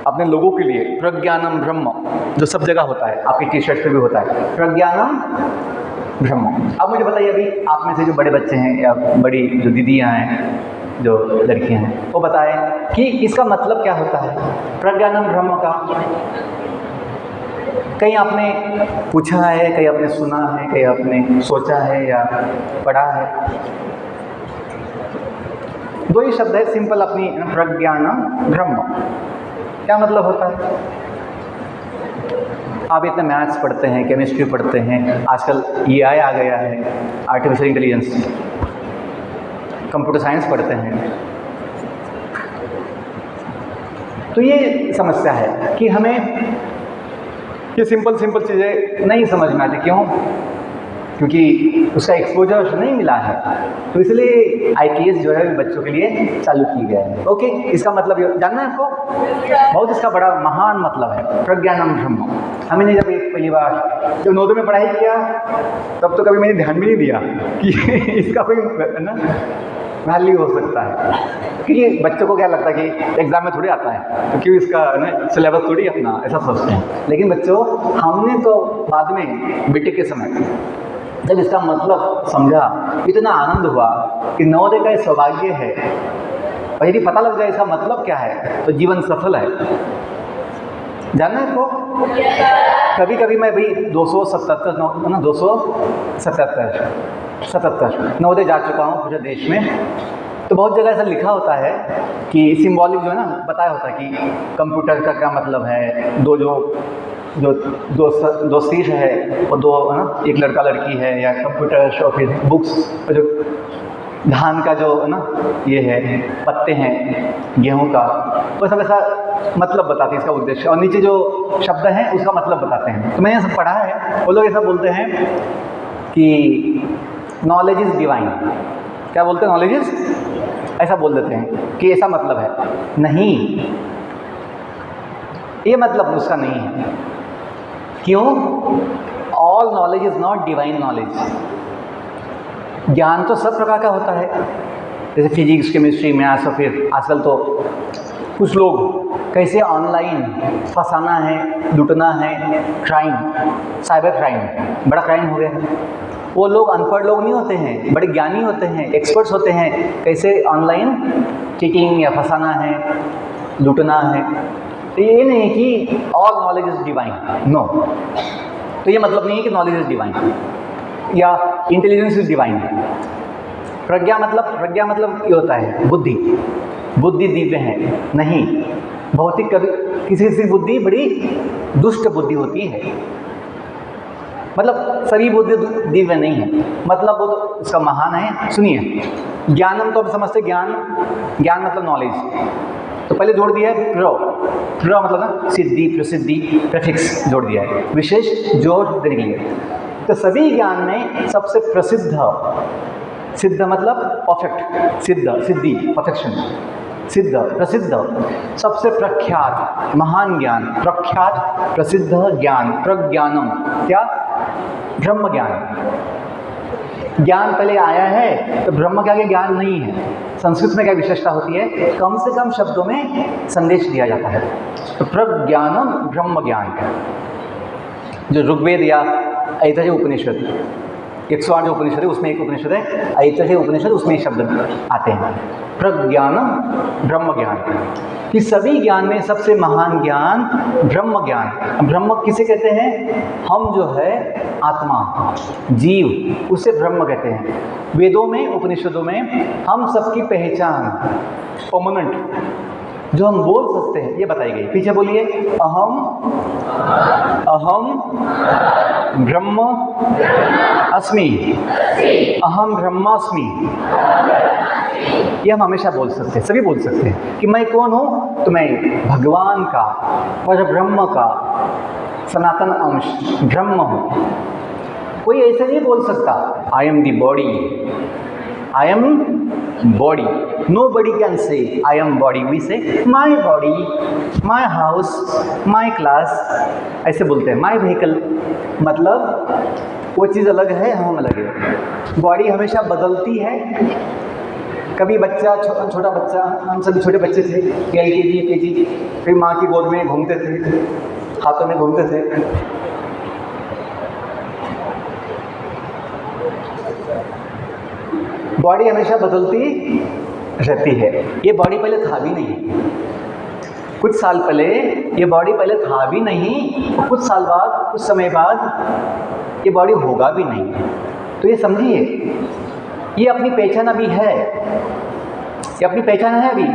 अपने लोगों के लिए, प्रज्ञानम ब्रह्म, जो सब जगह होता है, आपकी टी-शर्ट पे भी होता है, प्रज्ञानम ब्रह्म। अब मुझे बताइए, अभी आप में से जो बड़े बच्चे हैं या बड़ी जो दीदियाँ हैं, जो लड़कियाँ हैं, वो बताएं कि इसका मतलब क्या होता है प्रज्ञानम ब्रह्म का। कहीं आपने पूछा है, कहीं आपने सुना है, कहीं आपने सोचा है या पढ़ा है? 2 ही शब्द है सिंपल अपनी, प्रज्ञानम ब्रह्म। क्या मतलब होता है? आप इतने मैथ्स पढ़ते हैं, केमिस्ट्री पढ़ते हैं, आजकल AI आ गया है, आर्टिफिशियल इंटेलिजेंस, कंप्यूटर साइंस पढ़ते हैं। तो ये समस्या है कि हमें ये सिंपल चीज़ें नहीं समझ में आती। क्यों? क्योंकि उसका एक्सपोजर नहीं मिला है। तो इसलिए IKS जो है बच्चों के लिए चालू की गया है। ओके, इसका मतलब जानना है आपको? बहुत इसका बड़ा महान मतलब है प्रज्ञानम ब्रह्म। हमने जब एक पहली बार जब नवोदय में पढ़ाई किया, तब तो कभी मैंने ध्यान भी नहीं दिया कि इसका कोई ना वैल्यू हो सकता है। क्योंकि बच्चों को क्या लगता है कि एग्ज़ाम में थोड़ी आता है, तो क्यों इसका ना सिलेबस थोड़ी अपना, ऐसा सोचते हैं। लेकिन बच्चों, हमने तो बाद में बीटेक के समय जब इसका मतलब समझा, इतना आनंद हुआ कि नवोदय का सौभाग्य है, और यदि पता लग जाए इसका मतलब क्या है तो जीवन सफल है। जानना है आपको? कभी कभी मैं भाई 277 नवोदय जा चुका हूँ पूरे देश में, तो बहुत जगह ऐसा लिखा होता है कि सिंबॉलिक जो है ना बताया होता है कि कंप्यूटर का क्या मतलब है, दो सीट है और 2 है ना, एक लड़का लड़की है, या कंप्यूटर और फिर बुक्स, जो धान का जो है ना ये है पत्ते हैं गेहूं का, वो सब ऐसा मतलब बताते हैं इसका उद्देश्य, और नीचे जो शब्द हैं उसका मतलब बताते हैं। तो मैंने सब पढ़ा है, वो लोग ऐसा बोलते हैं कि नॉलेज इज़ डिवाइन। क्या बोलते हैं? नॉलेज इज़, ऐसा बोल देते हैं कि ऐसा मतलब है। नहीं, ये मतलब उसका नहीं है। क्यों? All knowledge is not divine knowledge. ज्ञान तो सब प्रकार का होता है, जैसे फिजिक्स, केमिस्ट्री, मैथ्स, और फिर आजकल तो कुछ लोग कैसे ऑनलाइन फंसाना है, लूटना है, क्राइम, साइबर क्राइम बड़ा क्राइम हो गया है। वो लोग अनपढ़ लोग नहीं होते हैं, बड़े ज्ञानी होते हैं, एक्सपर्ट्स होते हैं, कैसे ऑनलाइन चीटिंग या फंसाना है, लूटना है। तो ये नहीं कि all knowledge is divine, no. तो ये मतलब नहीं है कि नॉलेज इज़ डिवाइन या इंटेलिजेंस इज़ डिवाइन। प्रज्ञा मतलब ये होता है बुद्धि दिव्य है नहीं। भौतिक कभी किसी बुद्धि बड़ी दुष्ट बुद्धि होती है, मतलब सभी बुद्धि दिव्य नहीं है, मतलब वो तो उसका महान है। सुनिए, ज्ञानम तो अब समझते, ज्ञान मतलब नॉलेज, तो पहले जोड़ दिया है प्र मतलब ना सिद्धि, प्रसिद्धि, प्रेफिक्स जोड़ दिया है, विशेष जोड़ देने के लिए। तो सभी ज्ञान में सबसे सिद्ध मतलब परफेक्ट, सिद्धि परफेक्शन, सिद्ध प्रसिद्ध, सबसे प्रख्यात महान ज्ञान, प्रख्यात प्रसिद्ध ज्ञान, प्रज्ञानम, क्या? ब्रह्म ज्ञान। ज्ञान पहले आया है तो ब्रह्म के आगे ज्ञान नहीं है। संस्कृत में क्या विशेषता होती है? कम से कम शब्दों में संदेश दिया जाता है। तो प्रज्ञानम ब्रह्म ज्ञान, जो ऋग्वेद या ऐतरेय उपनिषद, 108 जो उपनिषद है उसमें एक उपनिषद है ऐतरेय उपनिषद, उसमें शब्द आते हैं प्रज्ञानम ब्रह्म ज्ञान। कि सभी ज्ञान में सबसे महान ज्ञान ब्रह्म ज्ञान। ब्रह्म किसे कहते हैं? हम जो है आत्मा, जीव, उसे ब्रह्म कहते हैं। वेदों में, उपनिषदों में हम सबकी पहचान, परमानेंट जो हम बोल सकते हैं ये बताई गई। पीछे बोलिए, अहम ब्रह्म अस्मि, अहम ब्रह्मास्मि। ये हम हमेशा बोल सकते हैं, सभी बोल सकते हैं कि मैं कौन हूँ, तो मैं भगवान का, पर ब्रह्म का सनातन अंश ब्रह्म हूँ। कोई ऐसे नहीं बोल सकता I am the body, I am body. Nobody can say I am body. We say my body, my house, my class. ऐसे बोलते हैं। my vehicle मतलब वो चीज़ अलग है, हम अलग है। बॉडी हमेशा बदलती है। कभी बच्चा, छोटा बच्चा, हम सभी छोटे बच्चे थे, LKG KG, फिर माँ की गोद में घूमते थे, हाथों में घूमते थे। बॉडी हमेशा बदलती रहती है। ये बॉडी पहले था भी नहीं, कुछ साल पहले ये बॉडी पहले था भी नहीं, कुछ साल बाद, कुछ समय बाद ये बॉडी होगा भी नहीं। तो ये समझिए, ये अपनी पहचान अभी है, ये अपनी पहचान है अभी,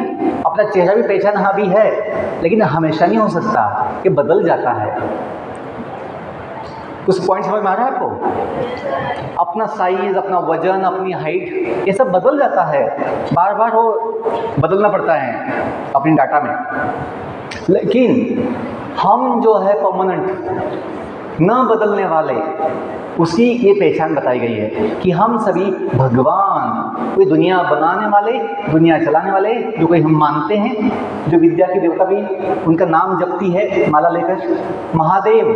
अपना चेहरा भी पहचान अभी है, लेकिन हमेशा नहीं हो सकता, ये बदल जाता है। कुछ पॉइंट समझ में आ रहा है आपको? अपना साइज, अपना वजन, अपनी हाइट, ये सब बदल जाता है, बार बार वो बदलना पड़ता है अपनी डाटा में। लेकिन हम जो है परमानेंट, न बदलने वाले, उसकी ये पहचान बताई गई है कि हम सभी भगवान, कोई दुनिया बनाने वाले, दुनिया चलाने वाले, जो कोई हम मानते हैं, जो विद्या की देवता भी उनका नाम जपती है माला लेकर, महादेव,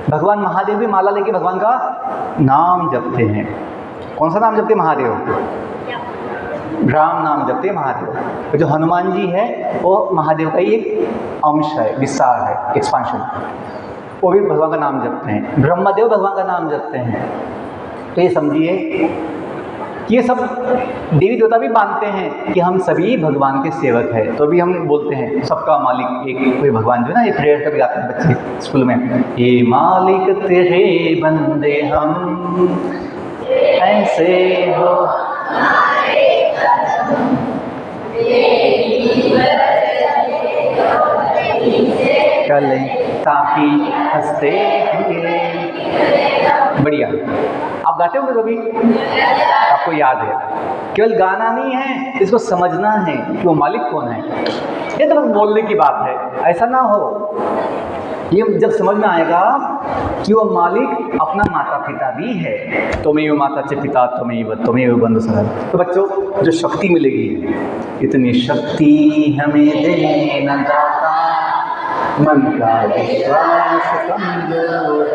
भगवान महादेव भी माला लेके भगवान का नाम जपते हैं। कौन सा नाम जपते हैं? महादेव, राम नाम जपते हैं महादेव। जो हनुमान जी है वो महादेव का ही एक अंश है, विस्तार है, एक्सपांशन, वो भी भगवान का नाम जपते हैं। ब्रह्मदेव भगवान का नाम जपते हैं। तो ये समझिए कि ये सब देवी देवता भी मानते हैं कि हम सभी भगवान के सेवक हैं। तो अभी हम बोलते हैं सबका मालिक एक कोई भगवान, जो ना ये प्रेयर का भी गाते हैं बच्चे स्कूल में, ये मालिक तेरे बंदे हम ऐसे हो, चले ताकि हंसते हुए। बढ़िया। आप गाते होंगे कभी, आपको याद है। केवल गाना नहीं है, इसको समझना है कि वो मालिक कौन है। ये तो बस बोलने की बात है, ऐसा ना हो। ये जब समझ में आएगा कि वो मालिक अपना माता पिता भी है, त्वमेव माता च पिता त्वमेव बंधु सखा। तो बच्चों, जो शक्ति मिलेगी, इतनी शक्ति हमें देना दाता, मन का विश्वास कमजोर,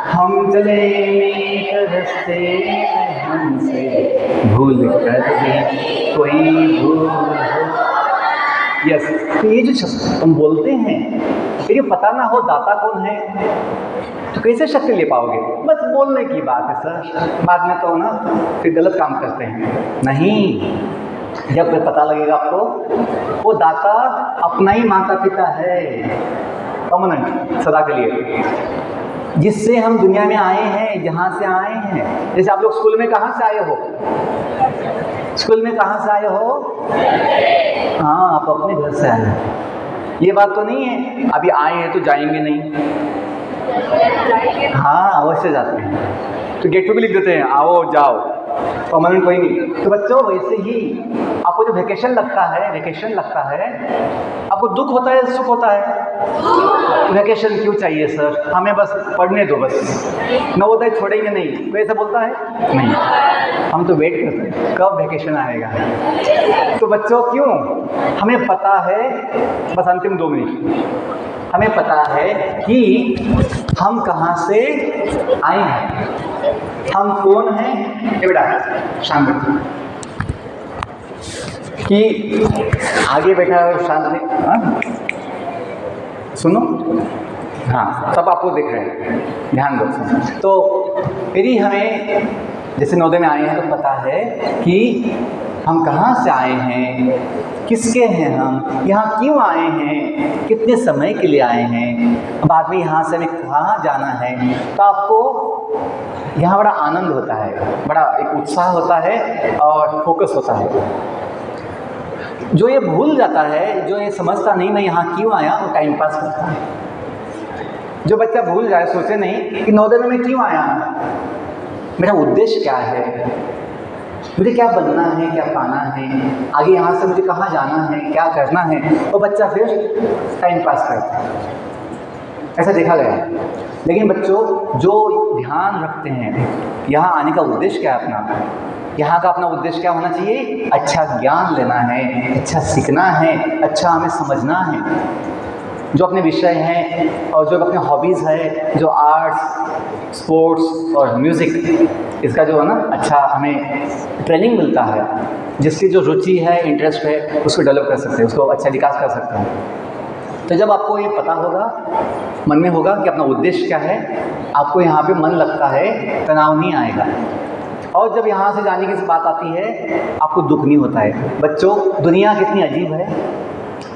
हम चले नेक रास्ते, हमसे भूल कर भी कोई भूल हो। यस, तो ये जो शब्द हम बोलते हैं, ये पता ना हो दाता कौन है, तो कैसे शक्ति ले पाओगे? बस बोलने की बात है सर, बाद में तो ना फिर गलत काम करते हैं। नहीं, जब पता लगेगा आपको वो दाता अपना ही माता पिता है, परमानेंट, सदा के लिए, जिससे हम दुनिया में आए हैं, जहाँ से आए हैं। जैसे आप लोग स्कूल में कहाँ से आए हो? स्कूल में कहाँ से आए हो? हाँ, आप अपने घर से आए हो। ये बात तो नहीं है अभी आए हैं तो जाएंगे नहीं। हाँ, अवश्य जाते हैं। तो गेट पे भी लिख देते हैं आओ जाओ, परमानेंट कोई नहीं। तो बच्चों, वैसे ही आपको जो वेकेशन लगता है, आपको दुख होता है, सुख होता है? वेकेशन क्यों चाहिए सर, हमें बस पढ़ने दो, बस नवोदय छोड़ेंगे नहीं, कोई ऐसा बोलता है? नहीं, हम तो वेट करते हैं कब वेकेशन आएगा। तो बच्चों, क्यों? हमें पता है, बस अंतिम 2 मिनट, हमें पता है कि हम कहाँ से आए हैं, हम कौन हैं। ये बेटा शांत बैठो, कि आगे बैठा है शांत नहीं, हाँ सुनो, हाँ सब आपको देख रहे हैं, ध्यान दो। तो यदि हमें जैसे नवोदय में आए हैं तो पता है कि हम कहाँ से आए हैं, किसके हैं हम, यहाँ क्यों आए हैं, कितने समय के लिए आए हैं, बाद में यहाँ से हमें कहाँ जाना है। तो आपको यहाँ बड़ा आनंद होता है, बड़ा एक उत्साह होता है और फोकस होता है। जो ये भूल जाता है, जो ये समझता नहीं मैं यहाँ क्यों आया, वो टाइम पास करता है। जो बच्चा भूल जाए, सोचे नहीं कि नवोदय में मैं क्यों आया, मेरा उद्देश्य क्या है, मुझे क्या बनना है, क्या पाना है, आगे यहाँ से मुझे कहाँ जाना है, क्या करना है, वो बच्चा फिर टाइम पास करता है। ऐसा देखा गया है। लेकिन बच्चों जो ध्यान रखते हैं यहाँ आने का उद्देश्य क्या है अपना, यहाँ का अपना उद्देश्य क्या होना चाहिए, अच्छा ज्ञान लेना है, अच्छा सीखना है, अच्छा हमें समझना है। जो अपने विषय हैं और जो अपने हॉबीज़ है, जो आर्ट्स, स्पोर्ट्स और म्यूज़िक, इसका जो है ना अच्छा हमें ट्रेनिंग मिलता है, जिसकी जो रुचि है, इंटरेस्ट है, उसको डेवलप कर सकते हैं, उसको अच्छा विकास कर सकते हैं। तो जब आपको ये पता होगा, मन में होगा कि अपना उद्देश्य क्या है, आपको यहाँ पे मन लगता है, तनाव नहीं आएगा। और जब यहाँ से जाने की बात आती है, आपको दुख नहीं होता है। बच्चों, दुनिया कितनी अजीब है,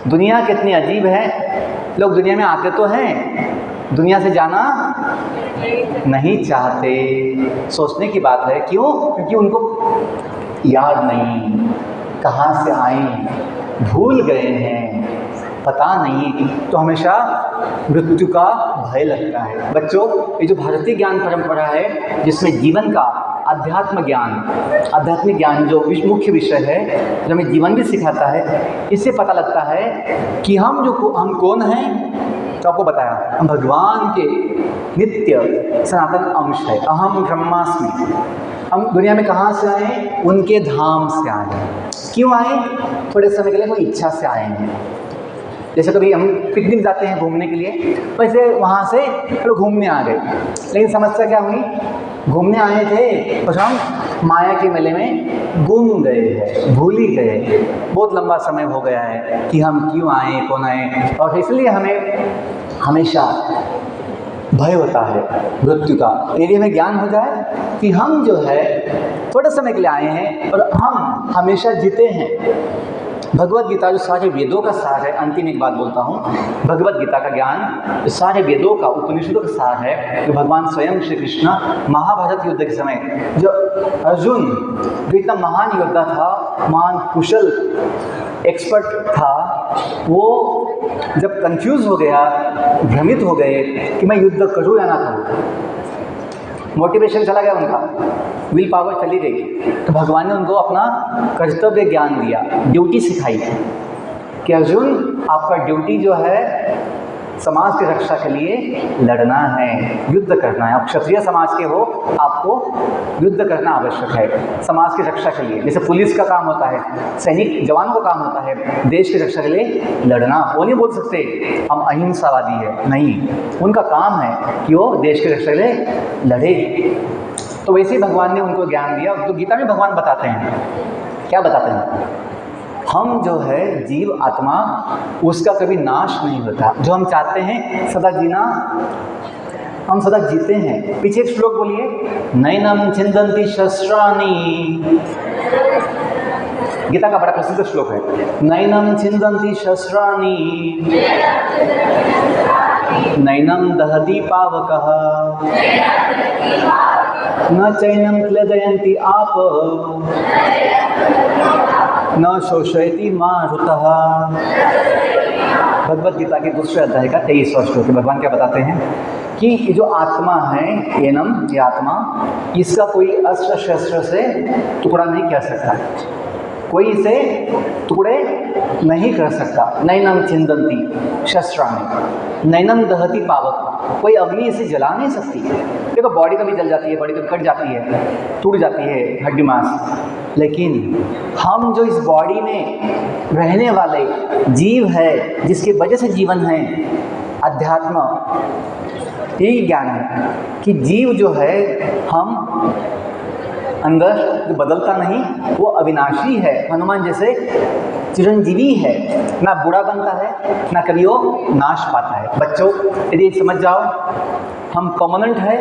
दुनिया कितनी अजीब है। लोग दुनिया में आते तो हैं, दुनिया से जाना नहीं चाहते। सोचने की बात है, क्यों? क्योंकि उनको याद नहीं, कहाँ से आए, भूल गए हैं, पता नहीं, तो हमेशा मृत्यु का भय लगता है। बच्चों, ये जो भारतीय ज्ञान परंपरा है, जिसमें जीवन का आध्यात्मिक ज्ञान जो मुख्य विषय है, जो हमें जीवन भी सिखाता है, इससे पता लगता है कि हम कौन हैं। तो आपको बताया, हम भगवान के नित्य सनातन अंश है। अहम ब्रह्मास्मि। हम दुनिया में कहाँ से आए? उनके धाम से आए। क्यों आए? थोड़े समय के लिए कोई इच्छा से आए हैं। जैसे कभी हम पिकनिक जाते हैं घूमने के लिए, वैसे वहाँ से लोग घूमने आ गए, लेकिन समस्या क्या हुई, घूमने आए थे और हम माया के मेले में गुम गए हैं, भूल ही गए। बहुत लंबा समय हो गया है कि हम क्यों आए, कौन आए, और इसलिए हमें हमेशा भय होता है मृत्यु का। यदि हमें ज्ञान हो जाए कि हम जो है थोड़े समय के लिए आए हैं और हम हमेशा जीते हैं। भगवत गीता जो सारे वेदों का सार है, अंतिम एक बात बोलता हूँ, भगवत गीता का ज्ञान जो सारे वेदों का, उपनिषदों का सार है, जो भगवान स्वयं श्री कृष्ण महाभारत युद्ध के समय, जो अर्जुन जो इतना महान योद्धा था, महान कुशल एक्सपर्ट था, वो जब कंफ्यूज हो गया, भ्रमित हो गए कि मैं युद्ध करूँ या ना करूँ, मोटिवेशन चला गया उनका, विल पावर चली गई, तो भगवान ने उनको अपना कर्तव्य ज्ञान दिया, ड्यूटी सिखाई कि अर्जुन, आपका ड्यूटी जो है समाज की रक्षा के लिए लड़ना है, युद्ध करना है। आप क्षत्रिय समाज के हो, आपको युद्ध करना आवश्यक है समाज की रक्षा के लिए। जैसे पुलिस का काम होता है, सैनिक जवानों का काम होता है देश की रक्षा के लिए लड़ना। वो नहीं बोल सकते हम अहिंसावादी है, नहीं, उनका काम है कि वो देश की रक्षा के लिए लड़े। तो वैसे ही भगवान ने उनको ज्ञान दिया। तो गीता में भगवान बताते हैं, क्या बताते हैं, हम जो है जीव आत्मा, उसका कभी नाश नहीं होता। जो हम चाहते हैं सदा जीना, हम सदा जीते हैं। पीछे एक श्लोक बोलिए, नैनम छिन्दन्ति शस्त्राणि। गीता का बड़ा प्रसिद्ध श्लोक है, नैनम छिन्दन्ति शस्त्राणि नैनम दहति पावकः न चैनम क्लेदयन्ति आप न शोषयति मारुतः। भगवत गीता के दूसरे अध्याय का 23वां श्लोक है। भगवान क्या बताते हैं कि ये जो आत्मा है, एनम, ये आत्मा, इसका कोई अस्त्र शस्त्र से टुकड़ा नहीं कर सकता, कोई इसे टुकड़े नहीं कर सकता। नैनम छिन्दन्ति शस्त्राणि नैनम दहति पावक, कोई अग्नि इसे जला नहीं सकती। देखो बॉडी कभी जल जाती है, बॉडी कभी कट जाती है, टूट जाती है हड्डी मांस, लेकिन हम जो इस बॉडी में रहने वाले जीव है, जिसकी वजह से जीवन है, अध्यात्म, यही ज्ञान है कि जीव जो है हम अंदर जो बदलता नहीं, वो अविनाशी है, हनुमान जैसे चिरंजीवी है, ना बूढ़ा बनता है ना कभी वो नाश पाता है। बच्चों, यदि समझ जाओ हम परमानेंट है,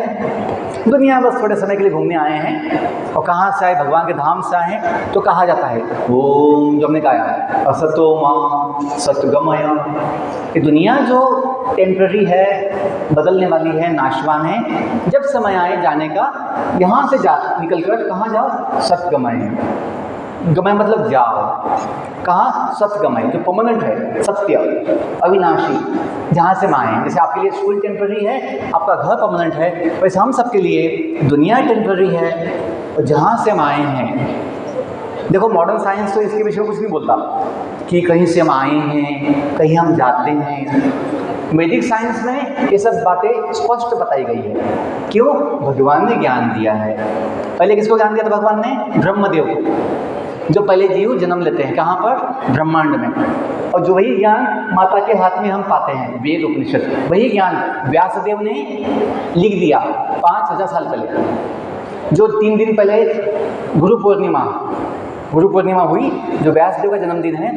दुनिया बस थोड़े समय के लिए घूमने आए हैं, और कहाँ से आए, भगवान के धाम से आए हैं, तो कहा जाता है ओम, जो हमने कहा असतो मां सत्गमय। ये दुनिया जो टेम्पररी है, बदलने वाली है, नाशवान है, जब समय आए जाने का, यहाँ से निकल कर कहाँ जाओ, सत्गमय। गमय मतलब जाओ, कहाँ? सतगमय, जो परमानेंट है, सत्य, अविनाशी, जहाँ से हम आए हैं। जैसे आपके लिए स्कूल टेम्पररी है, आपका घर परमानेंट है, वैसे हम सबके लिए दुनिया टेम्पररी है, और जहाँ से हम आए हैं। देखो मॉडर्न साइंस तो इसके विषय में कुछ नहीं बोलता कि कहीं से हम आए हैं, कहीं हम जाते हैं। वैदिक साइंस में ये सब बातें स्पष्ट बताई गई है। क्यों? भगवान ने ज्ञान दिया है। पहले किसको ज्ञान दिया था भगवान ने? ब्रह्मदेव को। जो पहले जीव जन्म लेते हैं कहाँ पर? ब्रह्मांड में। और जो वही ज्ञान माता के हाथ में हम पाते हैं, वेद उपनिषद, वही ज्ञान व्यासदेव ने लिख दिया 5000 साल पहले। जो 3 दिन पहले गुरु पूर्णिमा हुई, जो व्यासदेव का जन्मदिन है,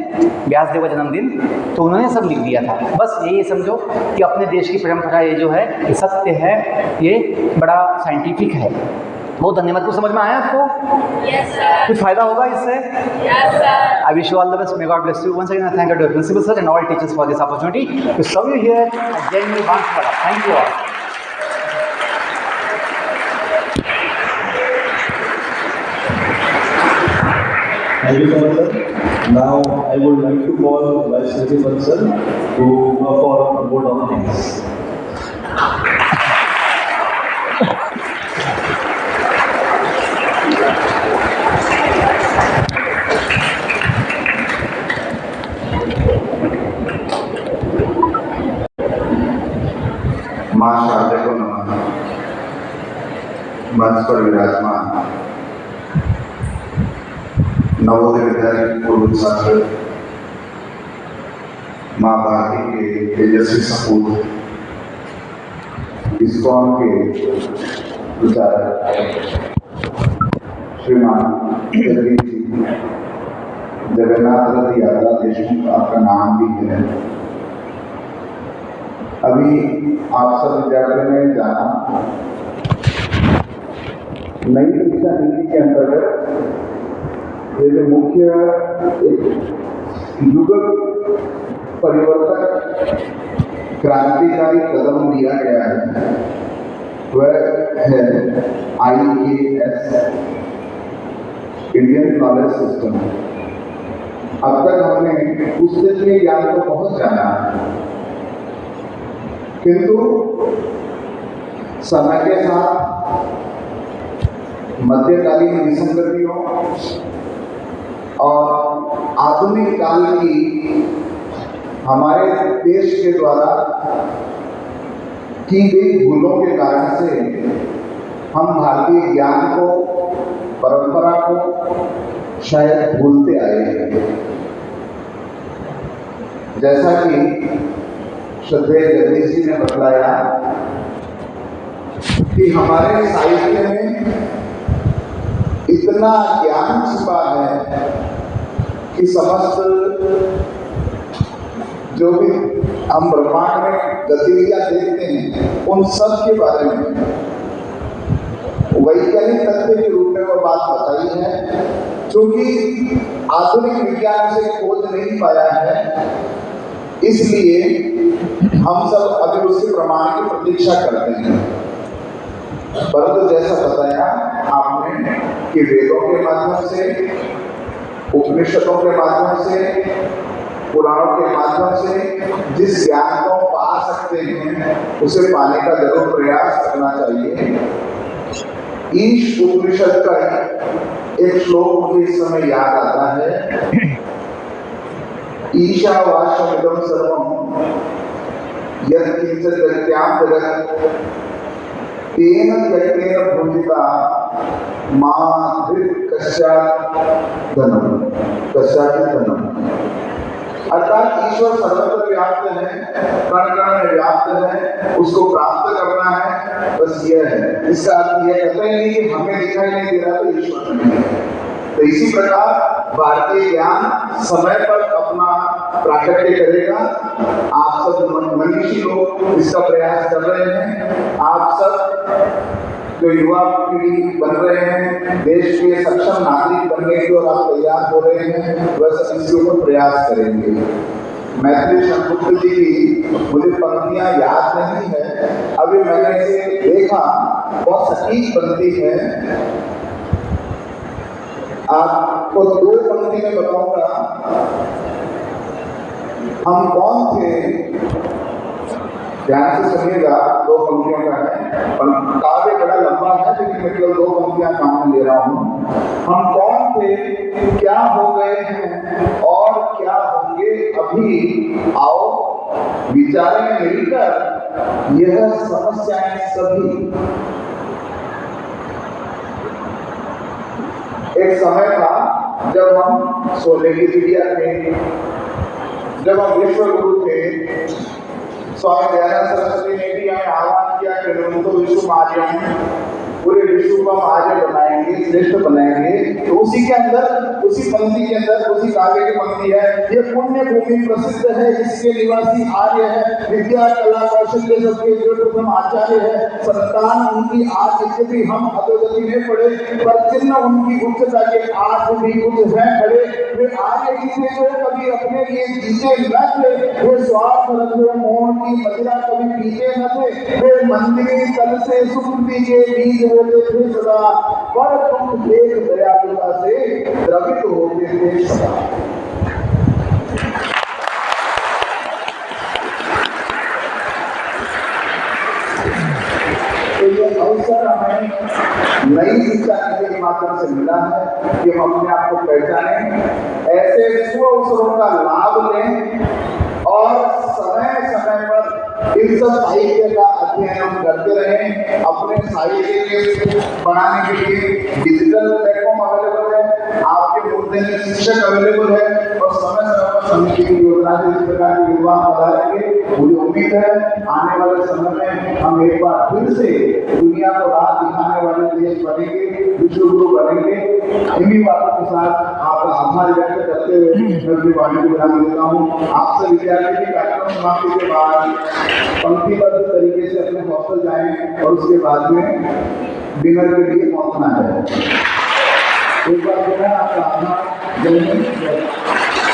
व्यासदेव का जन्मदिन, तो उन्होंने सब लिख दिया था। बस यही समझो कि अपने देश की परंपरा ये जो है, ये सत्य है, ये बड़ा साइंटिफिक है। बहुत धन्यवाद। कुछ समझ में आया आपको? Yes, sir. कुछ फायदा होगा इससे? Yes, sir. I wish you all the best. May God bless you. Once again, I thank our principal sir and all teachers for this opportunity to serve you here at JNU Banswara. Thank you all. Thank you so much, sir. Now I would like to call Vice Principal sir to for a vote of thanks. माँ शारदे को नमन। मंच पर विराजमान नवोदय विद्यालय के पूर्व छात्र, माँ भारती के तेजस्वी सपूत, इस्कॉन के प्रचारक श्रीमान जगन्नाथ रथ यात्रा देशमुख, आपका नाम भी है। अभी आप सब विद्यालयों में जाना नई शिक्षा नीति के अंतर्गत ये जो मुख्य युग परिवर्तक क्रांतिकारी कदम लिया गया है, वह है IAS, इंडियन नॉलेज सिस्टम। अब तक हमने पुस्तक के ज्ञान को बहुत जाना, किंतु समय के साथ मध्यकालीन विसंगतियों और आधुनिक काल की हमारे देश के द्वारा की गई भूलों के कारण से हम भारतीय ज्ञान को, परंपरा को शायद भूलते आए हैं। जैसा कि श्रद्धेय जगदीश जी ने बतलाया कि हमारे साहित्य में इतना ज्ञान छिपा है कि समस्त जो भी हम ब्रह्मांड में गतिविधियां देखते हैं, उन सब के बारे में वैज्ञानिक तथ्य के रूप में वह बात बताई है। क्योंकि आधुनिक विज्ञान से खोज नहीं पाया है, इसलिए हम सब अभी उसके प्रमाण की प्रतीक्षा करते हैं। परंतु जैसा बताया आपने कि वेदों के माध्यम से, उपनिषदों के माध्यम से, पुराणों के माध्यम से जिस ज्ञान को पा सकते हैं, उसे पाने का जरूर प्रयास करना चाहिए। ईश उपनिषद का एक श्लोक मुझे इस समय याद आता है। ईशावास्यमिदं सर्वं यत्किंचित् जगत्यां जगत् तेन त्यक्तेन भुंजिता मां धृत् कस्याचित् धनम्। अर्थात ईश्वर सर्वत्र व्याप्त है, कण कण में व्याप्त है, उसको प्राप्त करना है, बस यह है। इसका अर्थ यह कहते हैं कि हमें दिखाई नहीं दे रहा तो ईश्वर नहीं है। तो इसी प्रकार भारतीय ज्ञान समय पर अपना प्राकट्य करेगा। आप सब मनीषी लोग इसका प्रयास कर रहे हैं। आप सब जो युवा पीढ़ी बन रहे हैं, देश के सक्षम नागरिक बनने की ओर आप तैयार हो रहे हैं, वह सब इसके ऊपर प्रयास करेंगे। मैथिली शंकुत जी की मुझे पंक्तियां याद नहीं है, अभी मैंने इसे देखा, बहुत सटीक पंक्ति है। आप आपको दो पंक्ति में बताऊंगा हम कौन थे। ध्यान से सुनिएगा, दो पंक्तियों का है और काव्य बड़ा लंबा है, लेकिन मैं केवल दो पंक्तियां काम ले रहा हूं। हम कौन थे, क्या हो गए हैं और क्या होंगे अभी, आओ विचारें मिलकर यह समस्याएं सभी। एक समय था जब हम 16 की चिड़िया थे, जब हम विश्व गुरु थे। स्वामी दयानंद सरस्वती ने भी हमें आह्वान किया कि हम तो विश्व आर्य, पूरे विश्व को हम आर्य बनाएंगे, श्रेष्ठ बनाएंगे। तो उसी के अंदर, उसी पंक्ति के अंदर, उसी काव्य की पंक्ति है, ये पुण्य भूमि प्रसिद्ध है, इसके निवासी आर्य है, विद्या कला कौशल्य सबके जो प्रथम आचार्य है। संतान उनकी आज यद्यपि हम अधोगति में पड़े, पर चिन्ह उनकी उच्चता के आज भी उच्च है खड़े। वे आर्य ही थे जो कभी अपने लिए जीते न थे, वे स्वार्थ रखो मोह की मदिरा कभी पीते न थे। वे मंदिर तल से सुकृति के बीज होते थे सदा, पर तुम एक दयालुता से द्रवित होते थे सदा। तो ये अवसर हमें नई शिक्षा नीति के माध्यम से मिला है कि हम अपने आप को पहचानें, ऐसे सुअवसरों का लाभ लें और समय समय पर इन सब साहित्य का अध्ययन हम करते रहें। अपने साहित्य बनाने के लिए डिजिटल प्लेटफॉर्म अवेलेबल है, आपके मुद्दे में शिक्षक अवेलेबल है और समय समय पर समिति की योजना से इस प्रकार के विद्वान पधारेंगे। मुझे उम्मीद है आने वाले समय में हम एक बार फिर से दुनिया को राह दिखाने वाले देश बनेंगे, विश्व गुरु बनेंगे। इन्हीं बातों के साथ आपका आभार व्यक्त करते हुए मैं अपनी वाणी को विराम देता हूँ। आपसे विद्यार्थी की कार्यक्रम समाप्ति के बाद पंक्तिबद्ध तरीके से अपने हॉस्टल जाएं और उसके बाद में डिनर के लिए पहुंचना है। एक बार फिर आपका आभार। जय हिंद।